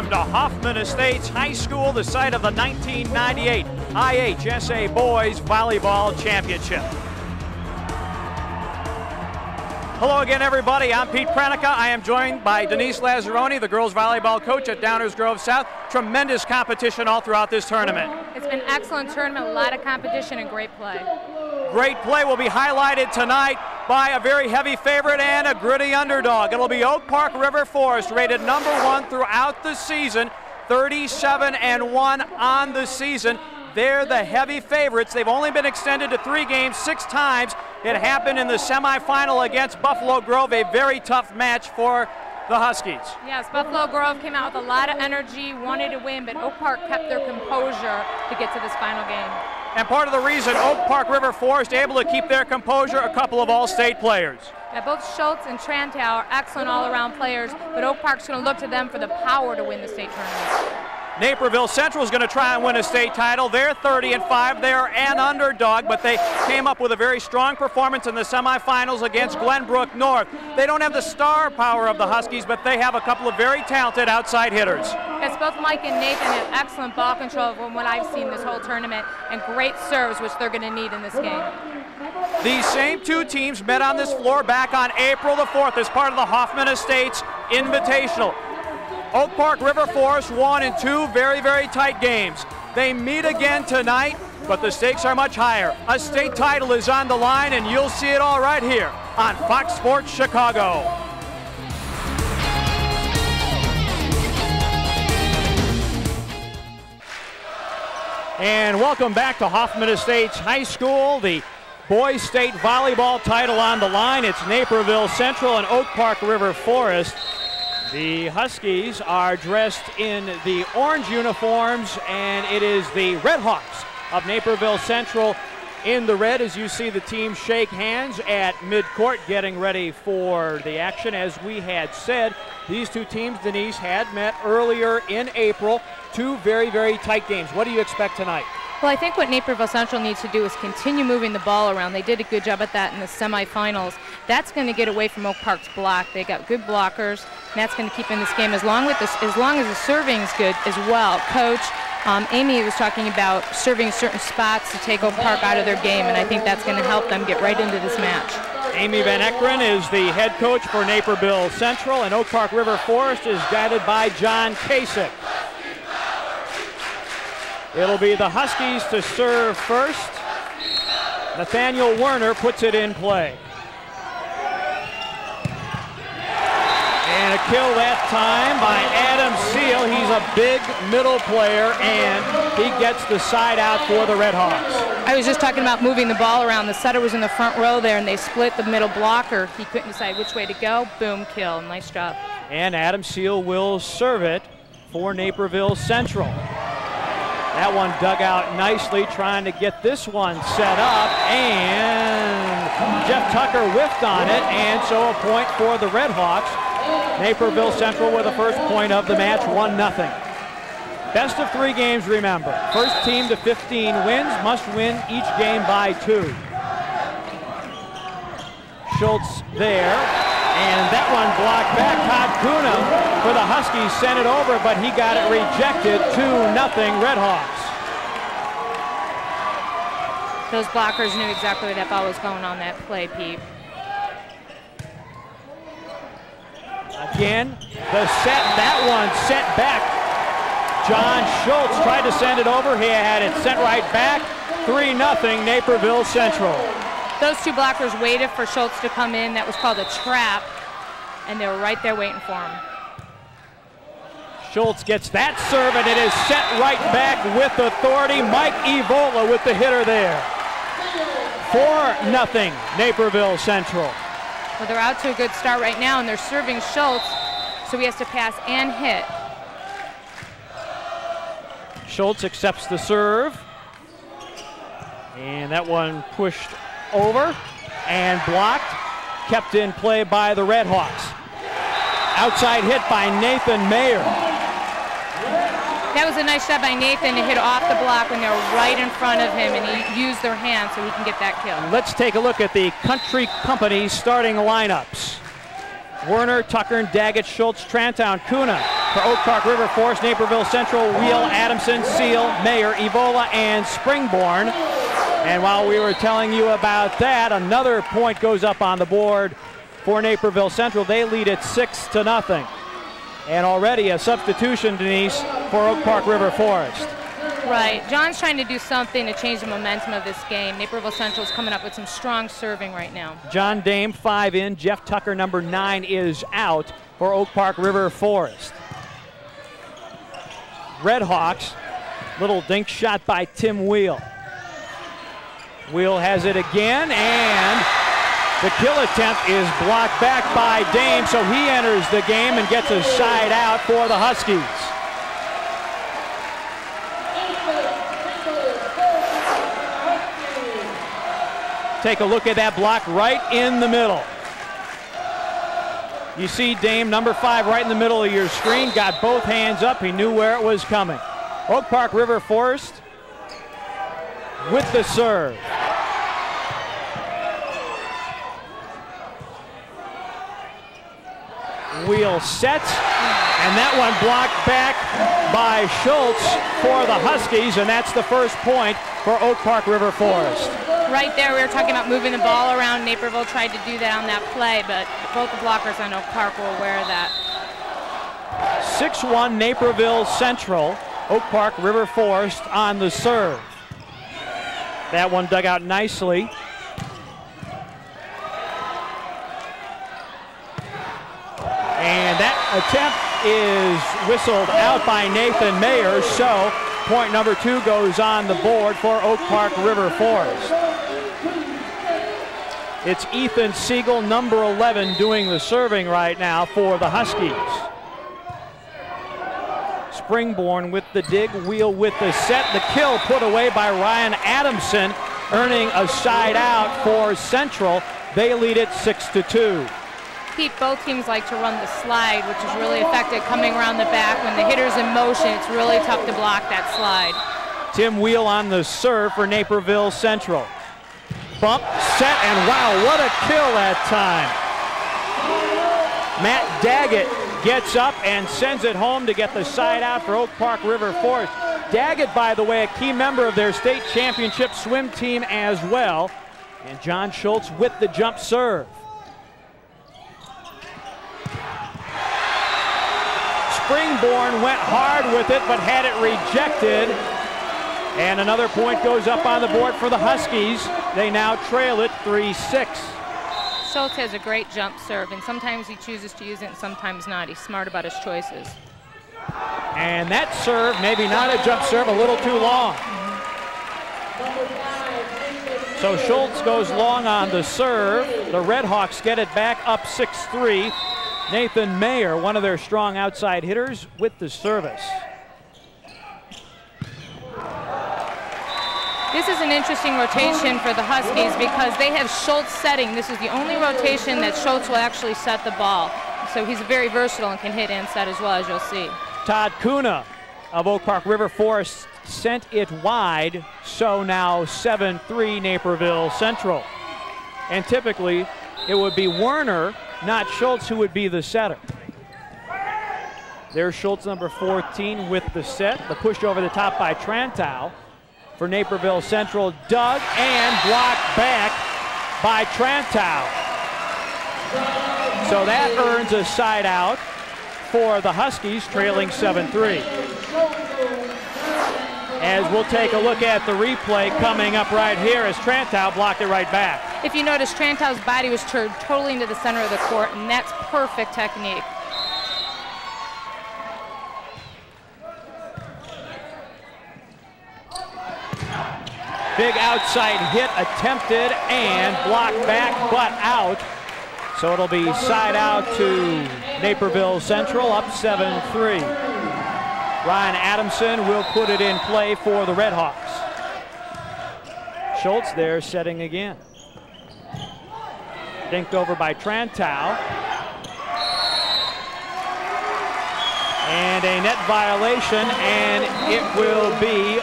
welcome to Hoffman Estates High School, the site of the 1998 IHSA Boys Volleyball Championship. Hello again, everybody. I'm Pete Pranica. I am joined by Denise Lazzaroni, the girls volleyball coach at Downers Grove South. Tremendous competition all throughout this tournament. It's been an excellent tournament, a lot of competition and great play. Great play will be highlighted tonight by a very heavy favorite and a gritty underdog. It'll be Oak Park River Forest, rated #1 throughout the season, 37-1 on the season. They're the heavy favorites. They've only been extended to 3 games 6 times. It happened in the semifinal against Buffalo Grove, a very tough match for the Huskies. Yes, Buffalo Grove came out with a lot of energy, wanted to win, but Oak Park kept their composure to get to this final game. And part of the reason Oak Park River Forest able to keep their composure, a couple of all-state players. Yeah, both Schultz and Trantow are excellent all-around players, but Oak Park's going to look to them for the power to win the state tournament. Naperville Central is going to try and win a state title. They're 30-5. They're an underdog, but they came up with a very strong performance in the semifinals against Glenbrook North. They don't have the star power of the Huskies, but they have a couple of very talented outside hitters. Yes, both Mike and Nathan have excellent ball control from what I've seen this whole tournament, and great serves, which they're going to need in this game. These same 2 teams met on this floor back on April the 4th as part of the Hoffman Estates Invitational. Oak Park River Forest won in 2 very, very tight games. They meet again tonight, but the stakes are much higher. A state title is on the line, and you'll see it all right here on Fox Sports Chicago. And welcome back to Hoffman Estates High School. The boys state volleyball title on the line. It's Naperville Central and Oak Park River Forest. The Huskies are dressed in the orange uniforms, and it is the Red Hawks of Naperville Central in the red as you see the team shake hands at midcourt getting ready for the action. As we had said, these 2 teams, Denise, had met earlier in April. 2 very, very tight games. What do you expect tonight? Well, I think what Naperville Central needs to do is continue moving the ball around. They did a good job at that in the semifinals. That's going to get away from Oak Park's block. They got good blockers, and that's going to keep in this game as long as the serving is good as well. Coach Amy was talking about serving certain spots to take Oak Park out of their game, and I think that's going to help them get right into this match. Amy Van Ekeren is the head coach for Naperville Central, and Oak Park River Forest is guided by John Kasich. It'll be the Huskies to serve first. Nathaniel Werner puts it in play. And a kill that time by Adam Seal. He's a big middle player, and he gets the side out for the Red Hawks. I was just talking about moving the ball around. The setter was in the front row there, and they split the middle blocker. He couldn't decide which way to go. Boom, kill. Nice job. And Adam Seal will serve it for Naperville Central. That one dug out nicely, trying to get this one set up, and Jeff Tucker whiffed on it, and so a point for the Red Hawks. Naperville Central with the first point of the match, 1-0. Best of 3 games, remember. First team to 15 wins must win each game by 2. Schultz there, and that one blocked back. Todd Kuna for the Huskies sent it over, but he got it rejected. 2-0 Red Hawks. Those blockers knew exactly where that ball was going on that play, Pete. Again, the set, that one sent back. John Schultz tried to send it over. He had it sent right back. 3-0 Naperville Central. Those 2 blockers waited for Schultz to come in. That was called a trap, and they were right there waiting for him. Schultz gets that serve, and it is sent right back with authority. Mike Evola with the hitter there. 4-0 Naperville Central. Well, they're out to a good start right now, and they're serving Schultz, so he has to pass and hit. Schultz accepts the serve, and that one pushed over and blocked, kept in play by the Red Hawks. Outside hit by Nathan Mayer. That was a nice shot by Nathan to hit off the block when they were right in front of him, and he used their hands so he can get that kill. Let's take a look at the Country Company starting lineups. Werner, Tucker, Daggett, Schultz, Trantown, Kuna, For Oak Park River Forest, Naperville Central, Wheel, Adamson, Seal, Mayer, Evola, and Springborn. And while we were telling you about that, another point goes up on the board for Naperville Central. They lead it 6-0. And already a substitution, Denise, for Oak Park River Forest. Right. John's trying to do something to change the momentum of this game. Naperville Central's coming up with some strong serving right now. John Dame, 5 in. Jeff Tucker, number 9, is out for Oak Park River Forest. Red Hawks, little dink shot by Tim Wheel. Wheel has it again, and the kill attempt is blocked back by Dame, so he enters the game and gets a side out for the Huskies. Take a look at that block right in the middle. You see Dame, number 5, right in the middle of your screen, got both hands up. He knew where it was coming. Oak Park River Forest with the serve. Wheel sets, and that one blocked back by Schultz for the Huskies, and that's the first point for Oak Park River Forest. Right there, we were talking about moving the ball around. Naperville tried to do that on that play, but both the blockers on Oak Park were aware of that. 6-1 Naperville Central. Oak Park River Forest on the serve. That one dug out nicely. And that attempt is whistled out by Nathan Mayer, so point number 2 goes on the board for Oak Park River Forest. It's Ethan Siegel, number 11, doing the serving right now for the Huskies. Springborn with the dig, Wheel with the set. The kill put away by Ryan Adamson, earning a side out for Central. They lead it 6-2. Pete, both teams like to run the slide, which is really effective coming around the back. When the hitter's in motion, it's really tough to block that slide. Tim Wheel on the serve for Naperville Central. Bump, set, and wow, what a kill that time. Matt Daggett gets up and sends it home to get the side out for Oak Park River Forest. Daggett, by the way, a key member of their state championship swim team as well. And John Schultz with the jump serve. Springborn went hard with it, but had it rejected. And another point goes up on the board for the Huskies. They now trail it 3-6. Schultz has a great jump serve, and sometimes he chooses to use it and sometimes not. He's smart about his choices. And that serve, maybe not a jump serve, a little too long. So Schultz goes long on the serve. The Red Hawks get it back up 6-3. Nathan Mayer, one of their strong outside hitters, with the service. This is an interesting rotation for the Huskies because they have Schultz setting. This is the only rotation that Schultz will actually set the ball. So he's very versatile and can hit and set as well, as you'll see. Todd Kuna of Oak Park River Forest sent it wide, so now 7-3 Naperville Central. And typically it would be Werner, not Schultz, who would be the setter. There's Schultz, number 14, with the set. The push over the top by Trantow for Naperville Central. Dug and blocked back by Trantow. So that earns a side out for the Huskies, trailing 7-3. As we'll take a look at the replay coming up right here as Trantow blocked it right back. If you notice, Trantow's body was turned totally into the center of the court, and that's perfect technique. Big outside hit attempted and blocked back, but out. So it'll be side out to Naperville Central, up 7-3. Ryan Adamson will put it in play for the Red Hawks. Schultz there setting again. Dinked over by Trantow. And a net violation, and it will be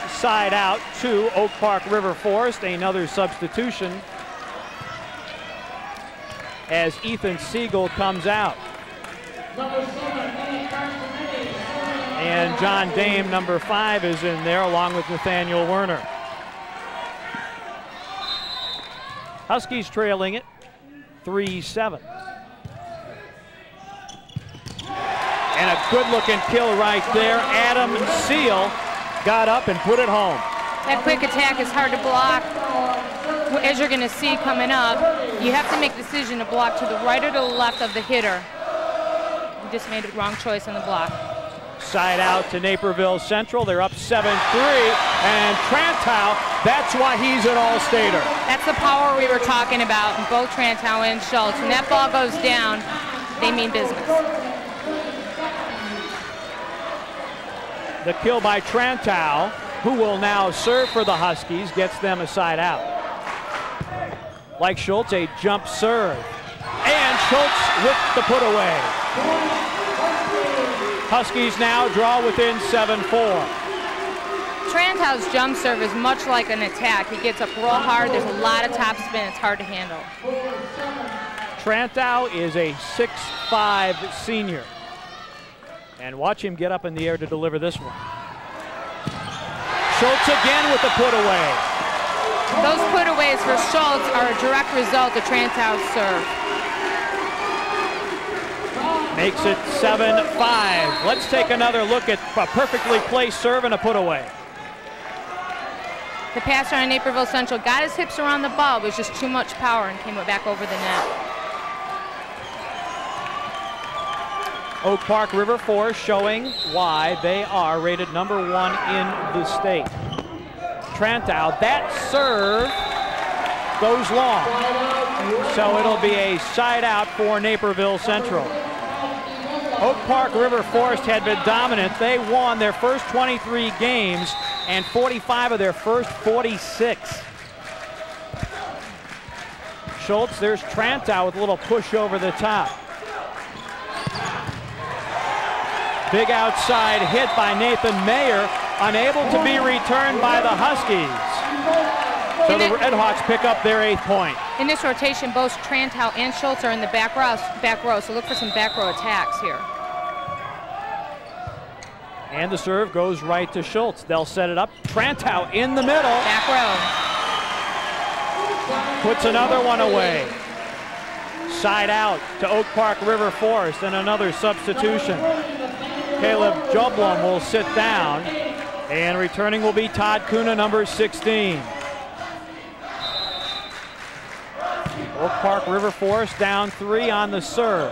side out to Oak Park River Forest. Another substitution as Ethan Siegel comes out. And John Dame, number 5, is in there along with Nathaniel Werner. Huskies trailing it 3-7. And a good-looking kill right there. Adam Seal got up and put it home. That quick attack is hard to block. As you're going to see coming up, you have to make a decision to block to the right or to the left of the hitter. You just made a wrong choice on the block. Side out to Naperville Central. They're up 7-3. And Trantow, that's why he's an all-stater. That's the power we were talking about in both Trantow and Schultz. When that ball goes down, they mean business. The kill by Trantow, who will now serve for the Huskies, gets them a side out. Like Schultz, a jump serve. And Schultz with the put away. Huskies now draw within 7-4. Trantow's jump serve is much like an attack. He gets up real hard. There's a lot of top spin. It's hard to handle. Trantow is a 6'5" senior. And watch him get up in the air to deliver this one. Schultz again with the put away. Those put aways for Schultz are a direct result of Trantow's serve. Makes it 7-5. Let's take another look at a perfectly placed serve and a put away. The passer on Naperville Central got his hips around the ball, but it was just too much power and came back over the net. Oak Park River Forest showing why they are rated #1 in the state. Trantow, that serve goes long. So it'll be a side out for Naperville Central. Oak Park River Forest had been dominant. They won their first 23 games and 45 of their first 46. Schultz, there's Trantow with a little push over the top. Big outside hit by Nathan Mayer, unable to be returned by the Huskies. So the Redhawks pick up their 8th point. In this rotation, both Trantow and Schultz are in the back row, so look for some back row attacks here. And the serve goes right to Schultz. They'll set it up. Trantow in the middle. Back row. Puts another one away. Side out to Oak Park River Forest, and another substitution. Caleb Joblum will sit down, and returning will be Todd Kuna, number 16. Oak Park River Forest down 3 on the serve.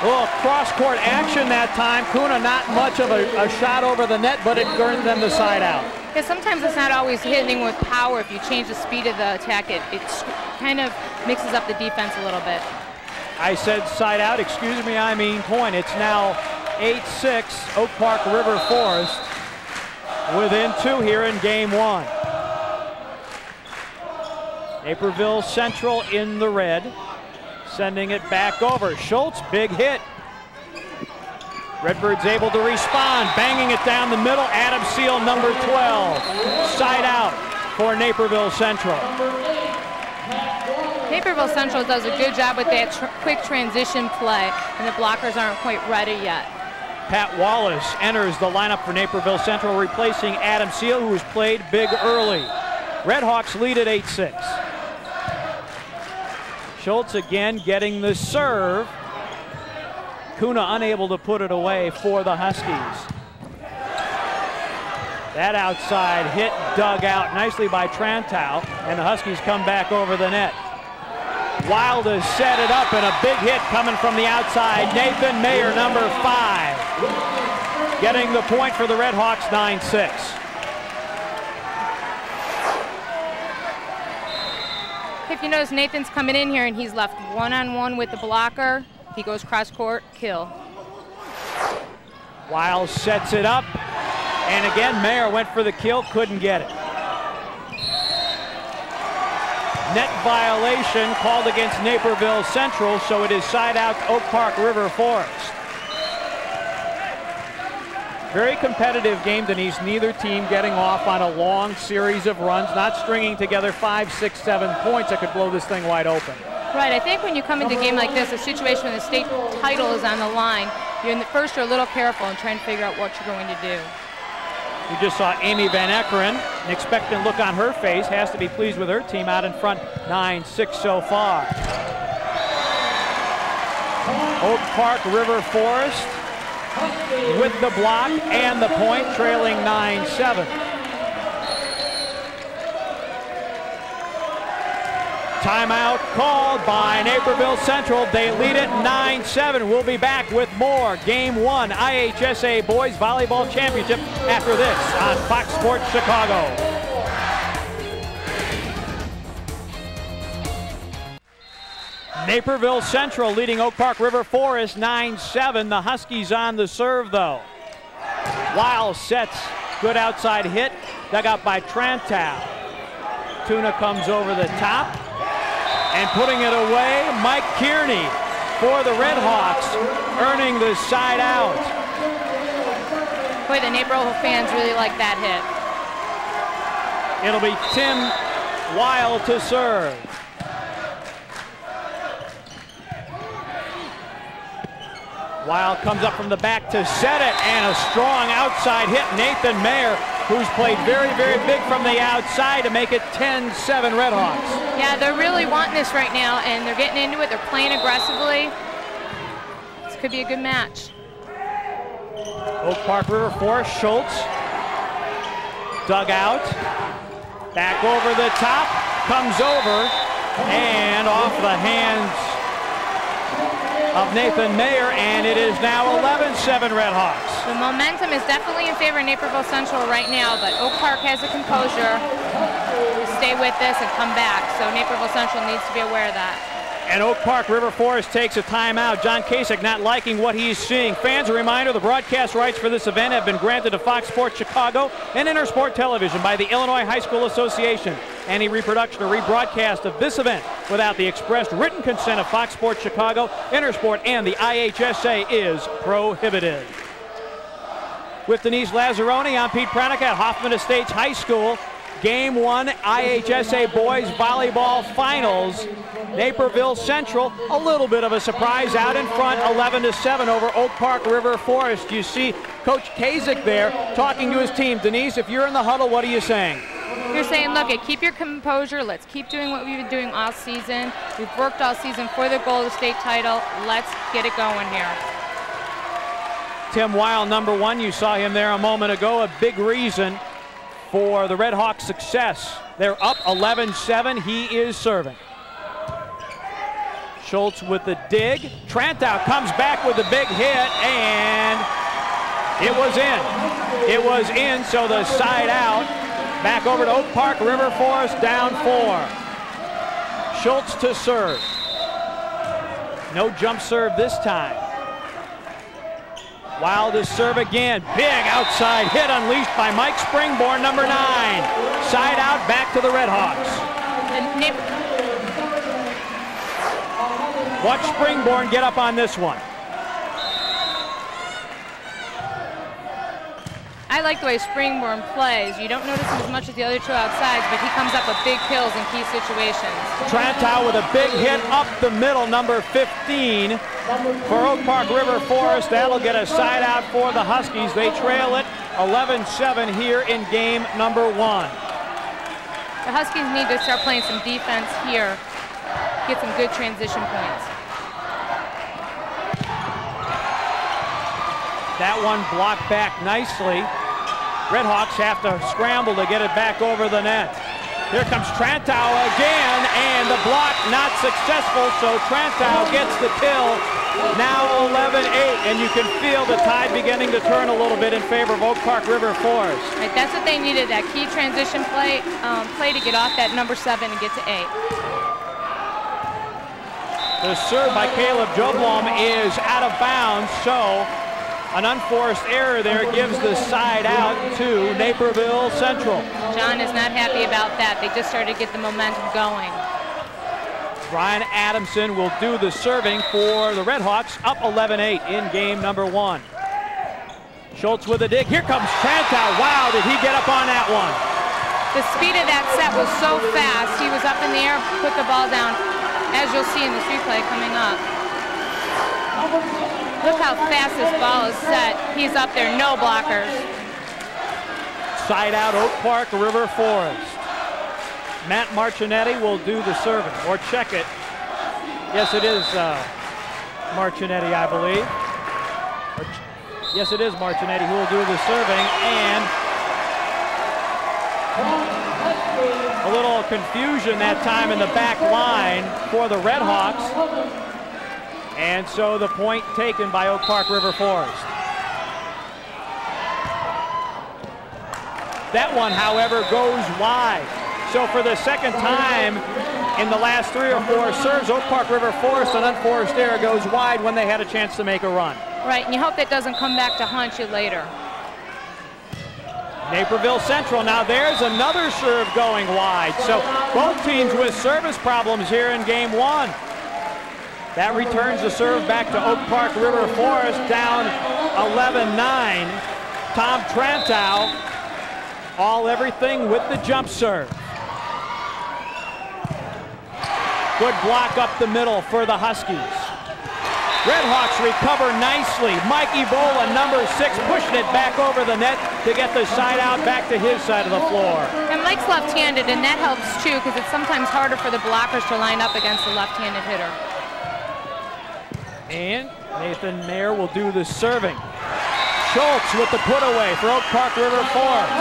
Oh, cross-court action that time. Kuna not much of a shot over the net, but it earned them the side out. Yeah, sometimes it's not always hitting with power. If you change the speed of the attack, it kind of mixes up the defense a little bit. I said side out, excuse me, I mean point. It's now 8-6, Oak Park River Forest within 2 here in game 1. Naperville Central in the red, sending it back over. Schultz, big hit. Redbirds able to respond, banging it down the middle. Adam Seal, number 12. Side out for Naperville Central. Naperville Central does a good job with that quick transition play, and the blockers aren't quite ready yet. Pat Wallace enters the lineup for Naperville Central, replacing Adam Seal, who has played big early. Redhawks lead at 8-6. Schultz again getting the serve. Kuna unable to put it away for the Huskies. That outside hit dug out nicely by Trantow, and the Huskies come back over the net. Wild has set it up, and a big hit coming from the outside. Nathan Mayer, number 5, getting the point for the Redhawks, 9-6. If you notice, Nathan's coming in here, and he's left one-on-one with the blocker. He goes cross-court, kill. Wild sets it up, and again, Mayer went for the kill, couldn't get it. Net violation called against Naperville Central, so it is side out to Oak Park River Forest. Very competitive game, Denise. Neither team getting off on a long series of runs, not stringing together 5, 6, 7 points that could blow this thing wide open. Right, I think when you come into a game like this, a situation when the state title is on the line, you're a little careful and trying to figure out what you're going to do. You just saw Amy Van Eckeren, an expectant look on her face, has to be pleased with her team out in front 9-6 so far. Oak Park River Forest with the block and the point, trailing 9-7. Timeout called by Naperville Central. They lead it 9-7. We'll be back with more Game 1 IHSA Boys Volleyball Championship after this on Fox Sports Chicago. Naperville Central leading Oak Park River Forest 9-7. The Huskies on the serve though. Wiles sets, good outside hit, dug out by Trantow. Tuna comes over the top. And putting it away, Mike Kearney for the Red Hawks, earning the side out. Boy, the Naperville fans really like that hit. It'll be Tim Weil to serve. Weil comes up from the back to set it, and a strong outside hit. Nathan Mayer, who's played very, very big from the outside to make it 10-7 Red Hawks. Yeah, they're really wanting this right now, and they're getting into it. They're playing aggressively. This could be a good match. Oak Park River Forest, Schultz. Dug out. Back over the top. Comes over. And off the hands of Nathan Mayer, and it is now 11-7 Red Hawks. The momentum is definitely in favor of Naperville Central right now, but Oak Park has the composure to stay with this and come back, so Naperville Central needs to be aware of that. And Oak Park River Forest takes a timeout. John Kasich not liking what he's seeing. Fans, a reminder, the broadcast rights for this event have been granted to Fox Sports Chicago and Intersport Television by the Illinois High School Association. Any reproduction or rebroadcast of this event without the expressed written consent of Fox Sports Chicago, Intersport, and the IHSA is prohibited. With Denise Lazzaroni, I'm Pete Pranica at Hoffman Estates High School. Game 1 IHSA Boys Volleyball Finals. Naperville Central, a little bit of a surprise out in front, 11-7 over Oak Park River Forest. You see Coach Kasich there talking to his team. Denise, if you're in the huddle, what are you saying? You're saying, look, keep your composure. Let's keep doing what we've been doing all season. We've worked all season for the goal of the state title. Let's get it going here. Tim Weil, number 1, you saw him there a moment ago, a big reason for the Red Hawks' success. They're up 11-7. He is serving. Schultz with the dig. Trantow comes back with a big hit, and it was in. It was in, so the side out. Back over to Oak Park River Forest, down 4. Schultz to serve. No jump serve this time. Weil to serve again. Big outside hit unleashed by Mike Springborn, number 9. Side out, back to the Red Hawks. Watch Springborn get up on this one. I like the way Springborn plays. You don't notice him as much as the other two outsides, but he comes up with big kills in key situations. Trantow with a big hit up the middle, number 15 for Oak Park River Forest. That'll get a side out for the Huskies. They trail it 11-7 here in game number 1. The Huskies need to start playing some defense here, get some good transition points. That one blocked back nicely. Red Hawks have to scramble to get it back over the net. Here comes Trantow again, and the block not successful, so Trantow gets the kill. Now 11-8, and you can feel the tide beginning to turn a little bit in favor of Oak Park River Forest. Right, that's what they needed, that key transition play to get off that number 7 and get to 8. The serve by Caleb Joblom is out of bounds, so an unforced error there gives the side out to Naperville Central. John is not happy about that. They just started to get the momentum going. Brian Adamson will do the serving for the Red Hawks, up 11-8 in game number 1. Schultz with a dig. Here comes Trantow. Wow, did he get up on that one? The speed of that set was so fast. He was up in the air, put the ball down. as you'll see in this replay coming up. Look how fast this ball is set. He's up there, no blockers. Side out, Oak Park River Forest. Matt Marcinetti will do the serving, or check it. Yes, it is Marcinetti, I believe. Yes, it is Marcinetti who will do the serving, and a little confusion that time in the back line for the Red Hawks. And so the point taken by Oak Park River Forest. That one, however, goes wide. So for the second time in the last 3 or 4 serves, Oak Park River Forest, an unforced error, goes wide when they had a chance to make a run. Right, and you hope that doesn't come back to haunt you later. Naperville Central, now there's another serve going wide. So both teams with service problems here in game 1. That returns the serve back to Oak Park River Forest, down 11-9. Tom Trantow, everything with the jump serve. Good block up the middle for the Huskies. Red Hawks recover nicely. Mike Ebola, number 6, pushing it back over the net to get the side out back to his side of the floor. And Mike's left-handed, and that helps too, because it's sometimes harder for the blockers to line up against the left-handed hitter. And Nathan Mayer will do the serving. Schultz with the put away for Oak Park River Forest.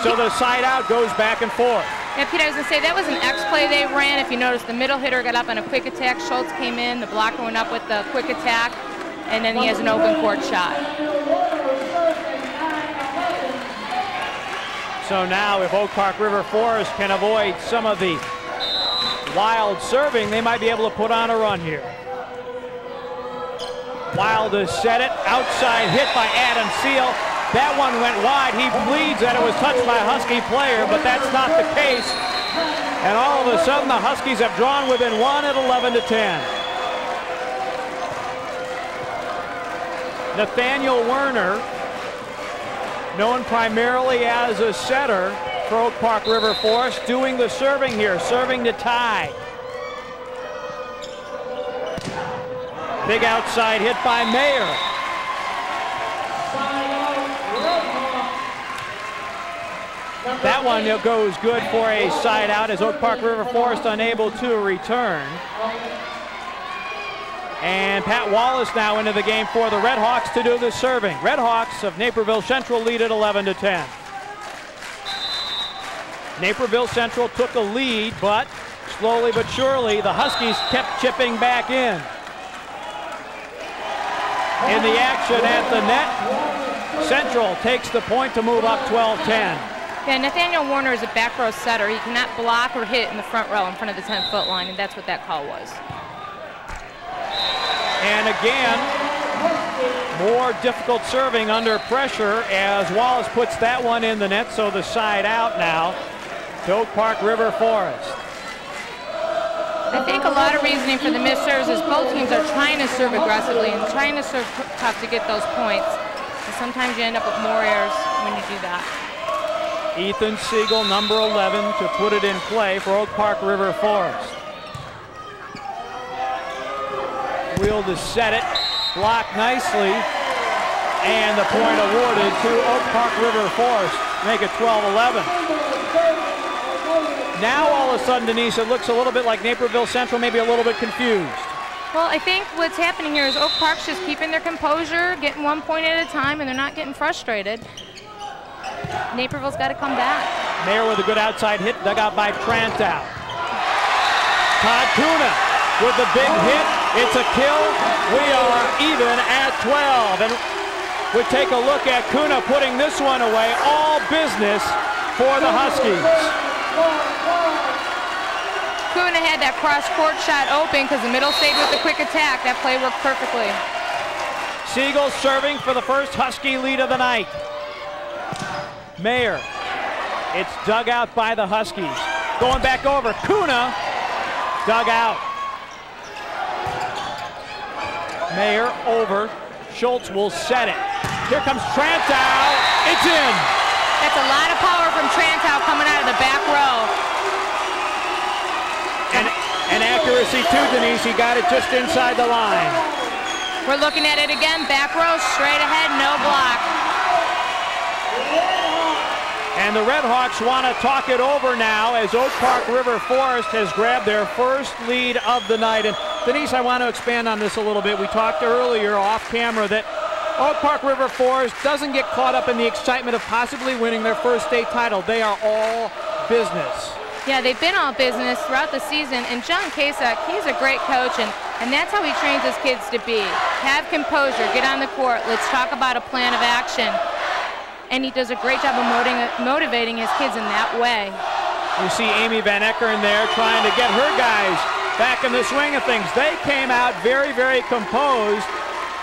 So the side out goes back and forth. Yeah, Pete, I was going to say, that was an X play they ran. If you notice, the middle hitter got up on a quick attack. Schultz came in, the blocker went up with the quick attack, and then he has an open court shot. So now if Oak Park River Forest can avoid some of the wild serving, they might be able to put on a run here. Wild has set it, outside hit by Adam Seal. That one went wide. He bleeds that it was touched by a Husky player, but that's not the case. And all of a sudden, the Huskies have drawn within 1 at 11-10. Nathaniel Werner, known primarily as a setter for Oak Park River Forest, doing the serving here, serving to tie. Big outside hit by Mayer. That one goes good for a side out as Oak Park River Forest unable to return. And Pat Wallace now into the game for the Red Hawks to do the serving. Red Hawks of Naperville Central lead at 11-10. Naperville Central took a lead, but slowly but surely the Huskies kept chipping back in. In the action at the net, Central takes the point to move up 12-10. Yeah, Nathaniel Warner is a back row setter. He cannot block or hit in the front row in front of the 10-foot line, and that's what that call was. And again, more difficult serving under pressure as Wallace puts that one in the net, so the side out now to Oak Park River Forest. I think a lot of reasoning for the missed serves is both teams are trying to serve aggressively and trying to serve tough to get those points. And sometimes you end up with more errors when you do that. Ethan Siegel, number 11, to put it in play for Oak Park River Forest. Wheel to set it, blocked nicely, and the point awarded to Oak Park River Forest, make it 12-11. Now all of a sudden, Denise, it looks a little bit like Naperville Central, maybe a little bit confused. Well, I think what's happening here is Oak Park's just keeping their composure, getting 1 point at a time, and they're not getting frustrated. Naperville's got to come back. Mayer with a good outside hit, dug out by Trantow. Todd Kuna with the big hit. It's a kill. We are even at 12. And we take a look at Kuna putting this one away. All business for the Huskies. Kuna had that cross-court shot open because the middle stayed with the quick attack. That play worked perfectly. Siegel serving for the first Husky lead of the night. Mayer. It's dug out by the Huskies. Going back over. Kuna dug out. Mayer over. Schultz will set it. Here comes Trantow. It's in. That's a lot of power from Trantow coming out of the back row. And accuracy too, Denise. He got it just inside the line. We're looking at it again. Back row, straight ahead, no block. And the Red Hawks want to talk it over now as Oak Park River Forest has grabbed their first lead of the night. And Denise, I want to expand on this a little bit. We talked earlier off camera that Oak Park River Forest doesn't get caught up in the excitement of possibly winning their first state title. They are all business. Yeah, they've been all business throughout the season, and John Kasek, he's a great coach, and that's how he trains his kids to be. Have composure, get on the court, let's talk about a plan of action. And he does a great job of motivating his kids in that way. You see Amy Van Eckern there trying to get her guys back in the swing of things. They came out very, very composed,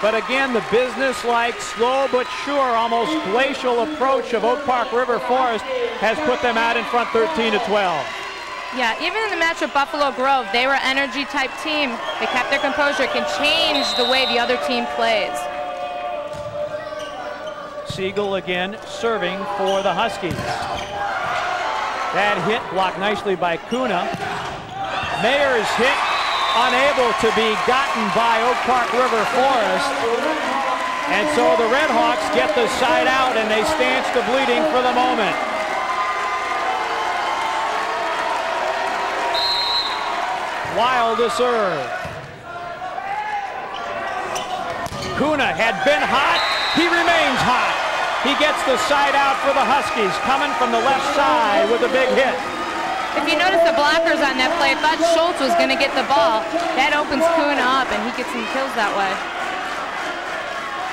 but again, the business-like, slow but sure, almost glacial approach of Oak Park River Forest has put them out in front 13-12. Yeah, even in the match with Buffalo Grove, they were an energy-type team. They kept their composure. It can change the way the other team plays. Siegel again serving for the Huskies. That hit blocked nicely by Kuna. Mayer's hit unable to be gotten by Oak Park River Forest. And so the Red Hawks get the side out and they stanch the bleeding for the moment. Wild to serve. Kuna had been hot. He remains hot. He gets the side out for the Huskies, coming from the left side with a big hit. If you notice the blockers on that play, thought Schultz was going to get the ball. That opens Kuna up, and he gets some kills that way.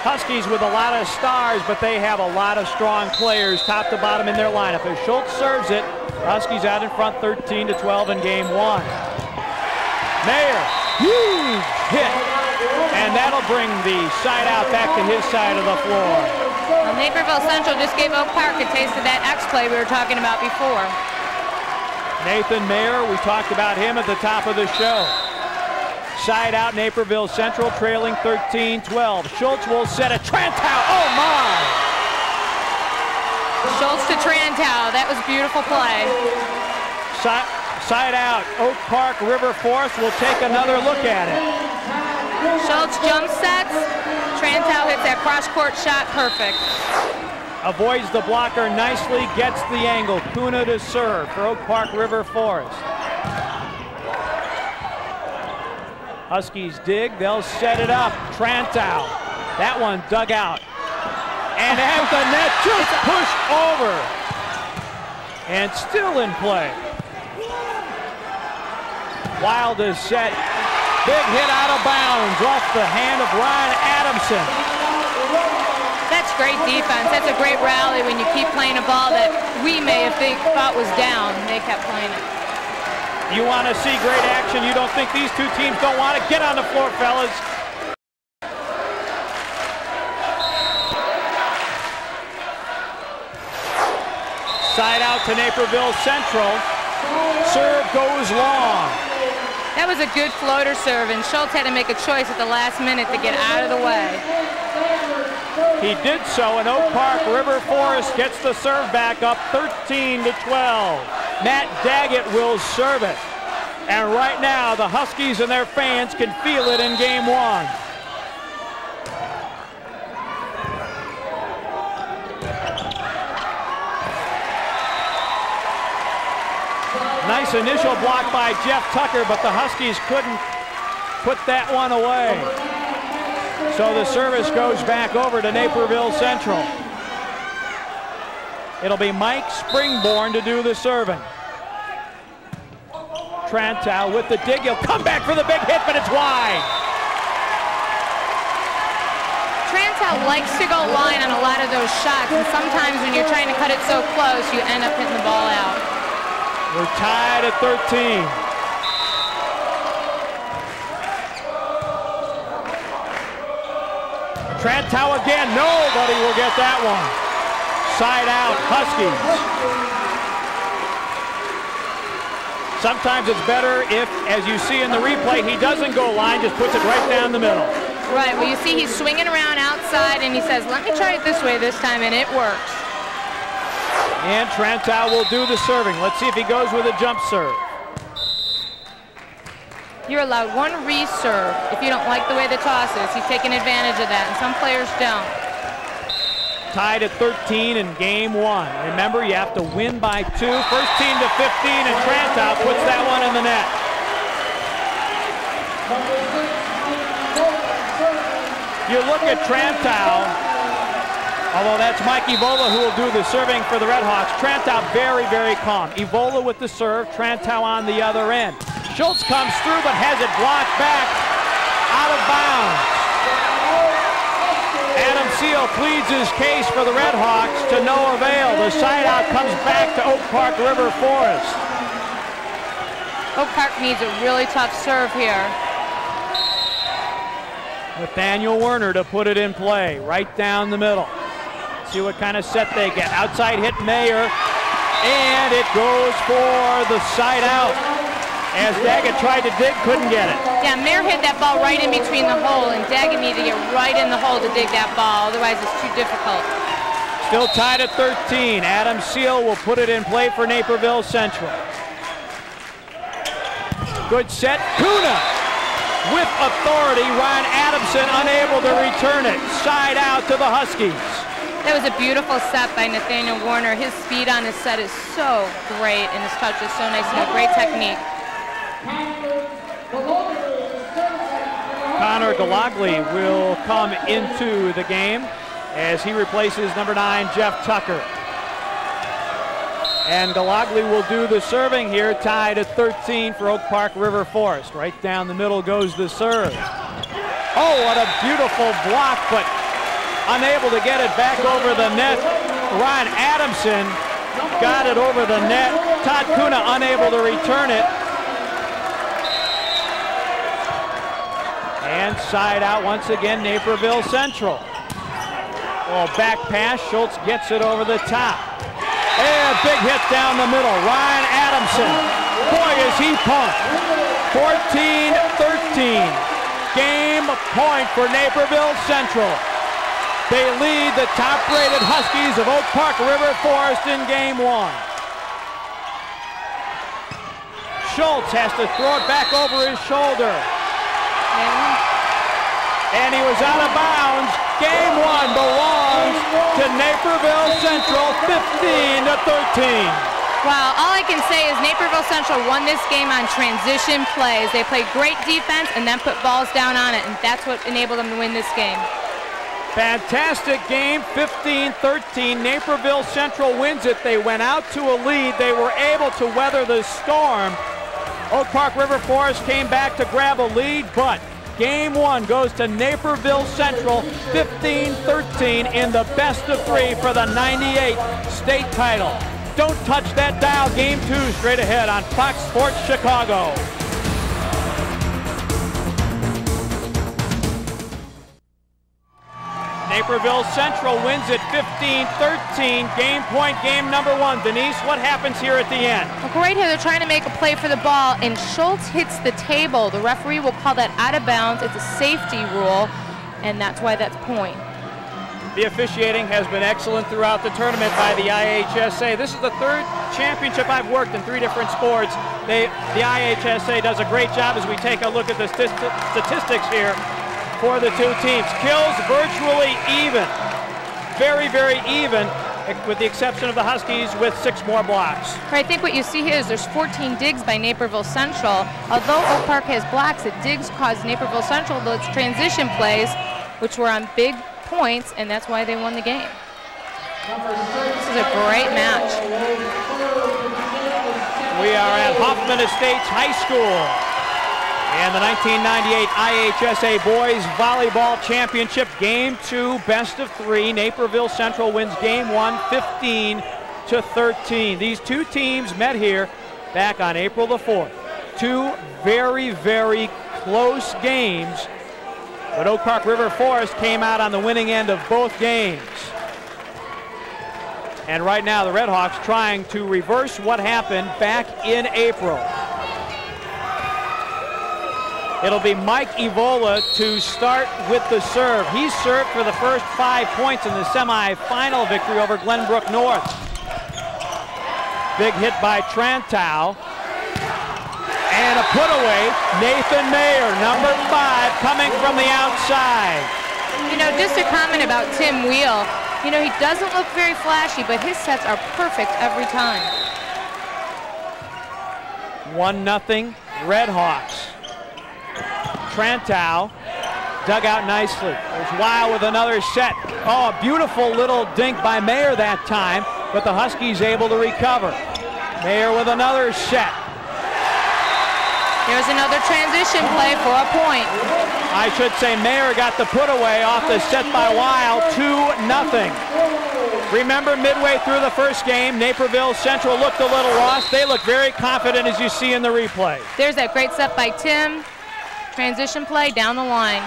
Huskies with a lot of stars, but they have a lot of strong players top to bottom in their lineup. As Schultz serves it, Huskies out in front 13-12 in game one. Mayer, huge hit. And that'll bring the side out back to his side of the floor. Well, Naperville Central just gave Oak Park a taste of that X play we were talking about before. Nathan Mayer, we talked about him at the top of the show. Side out Naperville Central trailing 13-12. Schultz will set a Trantow. Oh my! Schultz to Trantow. That was a beautiful play. Side out. Oak Park River Forest will take another look at it. Schultz jump sets. Trantow hits that cross-court shot perfect. Avoids the blocker nicely, gets the angle. Kuna to serve for Oak Park River Forest. Huskies dig, they'll set it up. Trantow, that one dug out. And at the net, just pushed over. And still in play. Wild is set. Big hit out of bounds off the hand of Ryan Adamson. That's great defense. That's a great rally when you keep playing a ball that we may have thought was down. They kept playing it. You want to see great action. You don't think these two teams don't want to get on the floor, fellas. Side out to Naperville Central. Serve goes long. That was a good floater serve, and Schultz had to make a choice at the last minute to get out of the way. He did so, and Oak Park River Forest gets the serve back up 13-12. Matt Daggett will serve it. And right now, the Huskies and their fans can feel it in game one. Nice initial block by Jeff Tucker, but the Huskies couldn't put that one away. So the service goes back over to Naperville Central. It'll be Mike Springborn to do the serving. Trantow with the dig. He'll come back for the big hit, but it's wide. Trantow likes to go line on a lot of those shots, and sometimes when you're trying to cut it so close, you end up hitting the ball out. We're tied at 13. Trantow again. Nobody will get that one. Side out, Huskies. Sometimes it's better if, as you see in the replay, he doesn't go line, just puts it right down the middle. Right, well you see he's swinging around outside and he says, let me try it this way this time, and it works. And Trantow will do the serving. Let's see if he goes with a jump serve. You're allowed one reserve if you don't like the way the toss is. He's taking advantage of that, and some players don't. Tied at 13 in game 1. Remember, you have to win by 2. First team to 15, and Trantow puts that one in the net. You look at Trantow, although that's Mike Evola who will do the serving for the Redhawks. Trantow very, very calm. Evola with the serve, Trantow on the other end. Schultz comes through but has it blocked back out of bounds. Adam Seal pleads his case for the Redhawks to no avail. The side out comes back to Oak Park River Forest. Oak Park needs a really tough serve here. Nathaniel Werner to put it in play, right down the middle. See what kind of set they get. Outside hit Mayer, and it goes for the side out. As Daggett tried to dig, couldn't get it. Yeah, Mayer hit that ball right in between the hole, and Daggett needed to get right in the hole to dig that ball, otherwise it's too difficult. Still tied at 13. Adam Seal will put it in play for Naperville Central. Good set, Kuna with authority. Ryan Adamson unable to return it. Side out to the Huskies. That was a beautiful set by Nathaniel Warner. His speed on his set is so great, and his touch is so nice and a great technique. Connor Galagli will come into the game as he replaces number 9, Jeff Tucker. And Galagli will do the serving here, tied at 13 for Oak Park River Forest. Right down the middle goes the serve. Oh, what a beautiful block, but unable to get it back over the net. Ryan Adamson got it over the net. Todd Kuna unable to return it. And side out once again, Naperville Central. Oh, back pass, Schultz gets it over the top. And a big hit down the middle, Ryan Adamson. Boy, is he pumped. 14-13. Game point for Naperville Central. They lead the top-rated Huskies of Oak Park River Forest in game 1. Schultz has to throw it back over his shoulder. And he was out of bounds. Game 1 belongs to Naperville Central, 15-13. Wow, all I can say is Naperville Central won this game on transition plays. They played great defense and then put balls down on it, and that's what enabled them to win this game. Fantastic game, 15-13. Naperville Central wins it. They went out to a lead. They were able to weather the storm. Oak Park River Forest came back to grab a lead, but game 1 goes to Naperville Central, 15-13 in the best of 3 for the '98 state title. Don't touch that dial. Game 2 straight ahead on Fox Sports Chicago. Naperville Central wins it 15-13. Game point, game number 1. Denise, what happens here at the end? Well, right here, they're trying to make a play for the ball, and Schultz hits the table. The referee will call that out of bounds. It's a safety rule, and that's why that's point. The officiating has been excellent throughout the tournament by the IHSA. This is the 3rd championship I've worked in 3 different sports. The IHSA does a great job as we take a look at the statistics here for the 2 teams. Kills virtually even. Very, very even, with the exception of the Huskies with 6 more blocks. I think what you see here is there's 14 digs by Naperville Central. Although Oak Park has blocks, the digs caused Naperville Central those transition plays, which were on big points, and that's why they won the game. This is a great match. We are at Hoffman Estates High School. And the 1998 IHSA Boys Volleyball Championship, Game 2, best of 3. Naperville Central wins Game 1, 15-13. These 2 teams met here back on April the 4th. 2 very, very close games, but Oak Park River Forest came out on the winning end of both games. And right now, the Redhawks trying to reverse what happened back in April. It'll be Mike Evola to start with the serve. He served for the first 5 points in the semifinal victory over Glenbrook North. Big hit by Trantow. And a put away, Nathan Mayer, number 5, coming from the outside. You know, just a comment about Tim Wheel. You know, he doesn't look very flashy, but his sets are perfect every time. 1-0 Redhawks. Trantow dug out nicely. There's Weil with another set. Oh, a beautiful little dink by Mayer that time, but the Huskies able to recover. Mayer with another set. There's another transition play for a point. I should say Mayer got the put away off the set by Weil, 2-0. Remember, midway through the first game, Naperville Central looked a little lost. They look very confident, as you see in the replay. There's that great set by Tim. Transition play down the line.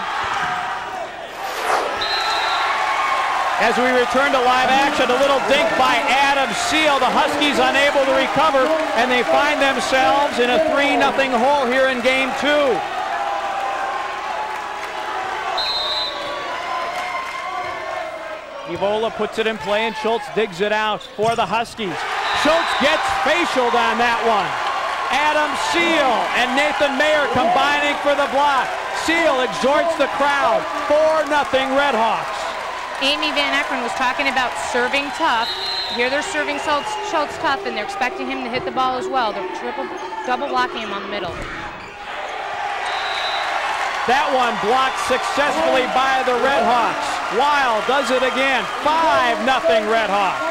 As we return to live action, a little dink by Adam Seal. The Huskies unable to recover, and they find themselves in a 3-0 hole here in game 2. Evola puts it in play, and Schultz digs it out for the Huskies. Schultz gets facialed on that one. Adam Seal and Nathan Mayer combining for the block. Seal exhorts the crowd. 4-0 Redhawks. Amy Van Eckeren was talking about serving tough. Here they're serving Schultz tough, and they're expecting him to hit the ball as well. They're double blocking him on the middle. That one blocked successfully by the Redhawks. Weil does it again. 5-0 Redhawks.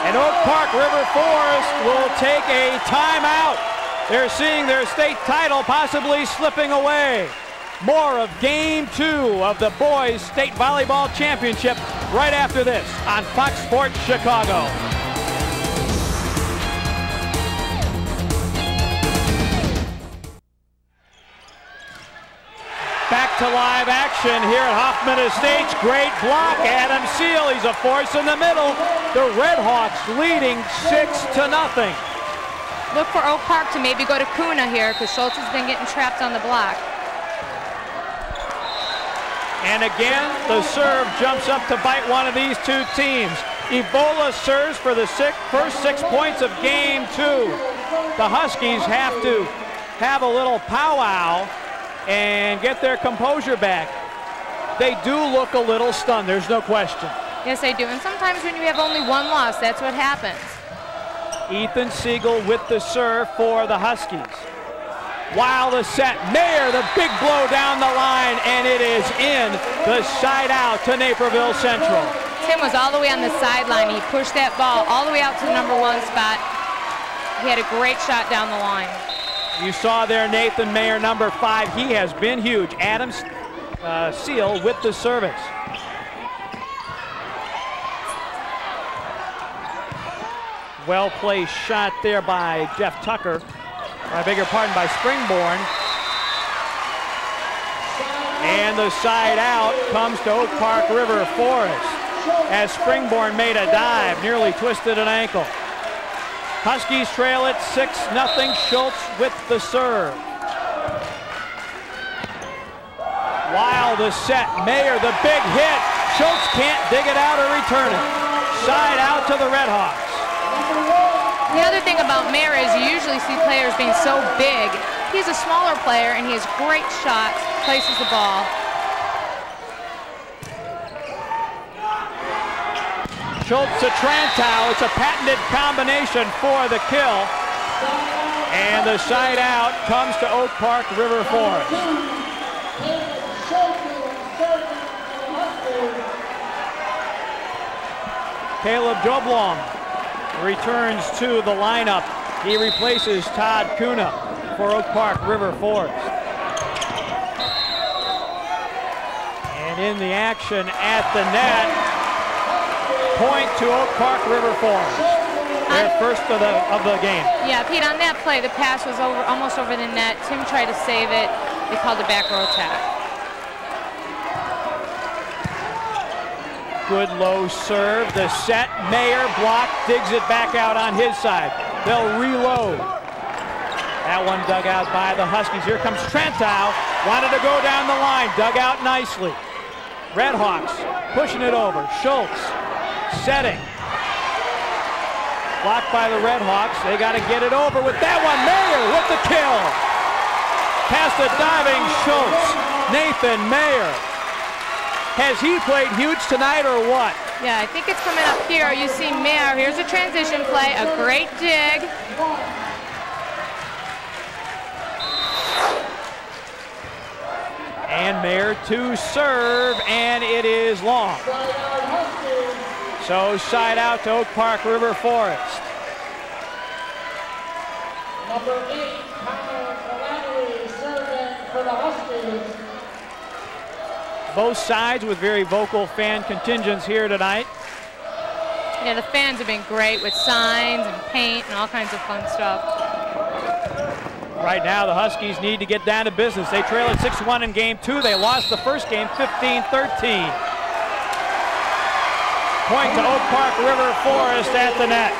And Oak Park River Forest will take a timeout. They're seeing their state title possibly slipping away. More of Game 2 of the Boys State Volleyball Championship right after this on Fox Sports Chicago. Back to live action here at Hoffman Estates. Great block, Adam Seal. He's a force in the middle. The Redhawks leading 6-0. Look for Oak Park to maybe go to Kuna here, because Schultz has been getting trapped on the block. And again, the serve jumps up to bite one of these two teams. Evola serves for the first 6 points of game 2. The Huskies have to have a little powwow and get their composure back. They do look a little stunned, there's no question. Yes, they do. And sometimes when you have only one loss, that's what happens. Ethan Siegel with the serve for the Huskies. Weil the set, Mayer the big blow down the line, and it is in the side out to Naperville Central. Tim was all the way on the sideline. He pushed that ball all the way out to the number 1 spot. He had a great shot down the line. You saw there Nathan Mayer, number 5. He has been huge. Adam Seal with the service. Well-placed shot there by Jeff Tucker. I beg your pardon, by Springborn. And the side out comes to Oak Park River Forest as Springborn made a dive, nearly twisted an ankle. Huskies trail it 6-0. Schultz with the serve. Weil the set, Mayer the big hit. Schultz can't dig it out or return it. Side out to the Redhawks. The other thing about Mayer is you usually see players being so big. He's a smaller player, and he has great shots, places the ball. Schultz to Trantow. It's a patented combination for the kill. And the side out comes to Oak Park River Forest. Caleb Joblom returns to the lineup. He replaces Todd Kuna for Oak Park River Forest. And in the action at the net, point to Oak Park River Forest. Their first of the game. Yeah, Pete, on that play, the pass was almost over the net. Tim tried to save it. They called a back row attack. Good low serve, the set, Mayer blocked, digs it back out on his side. They'll reload. That one dug out by the Huskies. Here comes Trantow, wanted to go down the line, dug out nicely. Redhawks pushing it over, Schultz Setting. Blocked by the Red Hawks. They got to get it over with that one. Mayer with the kill. Past the diving Schultz. Nathan Mayer. Has he played huge tonight or what? Yeah, I think it's coming up here. You see Mayer. Here's a transition play. A great dig. And Mayer to serve, and it is long. So side out to Oak Park River Forest. Number 8, Connor Flannery, serving for the Huskies. Both sides with very vocal fan contingents here tonight. Yeah, the fans have been great with signs and paint and all kinds of fun stuff. Right now, the Huskies need to get down to business. They trail at 6-1 in game 2. They lost the first game 15-13. Point to Oak Park River Forest at the net.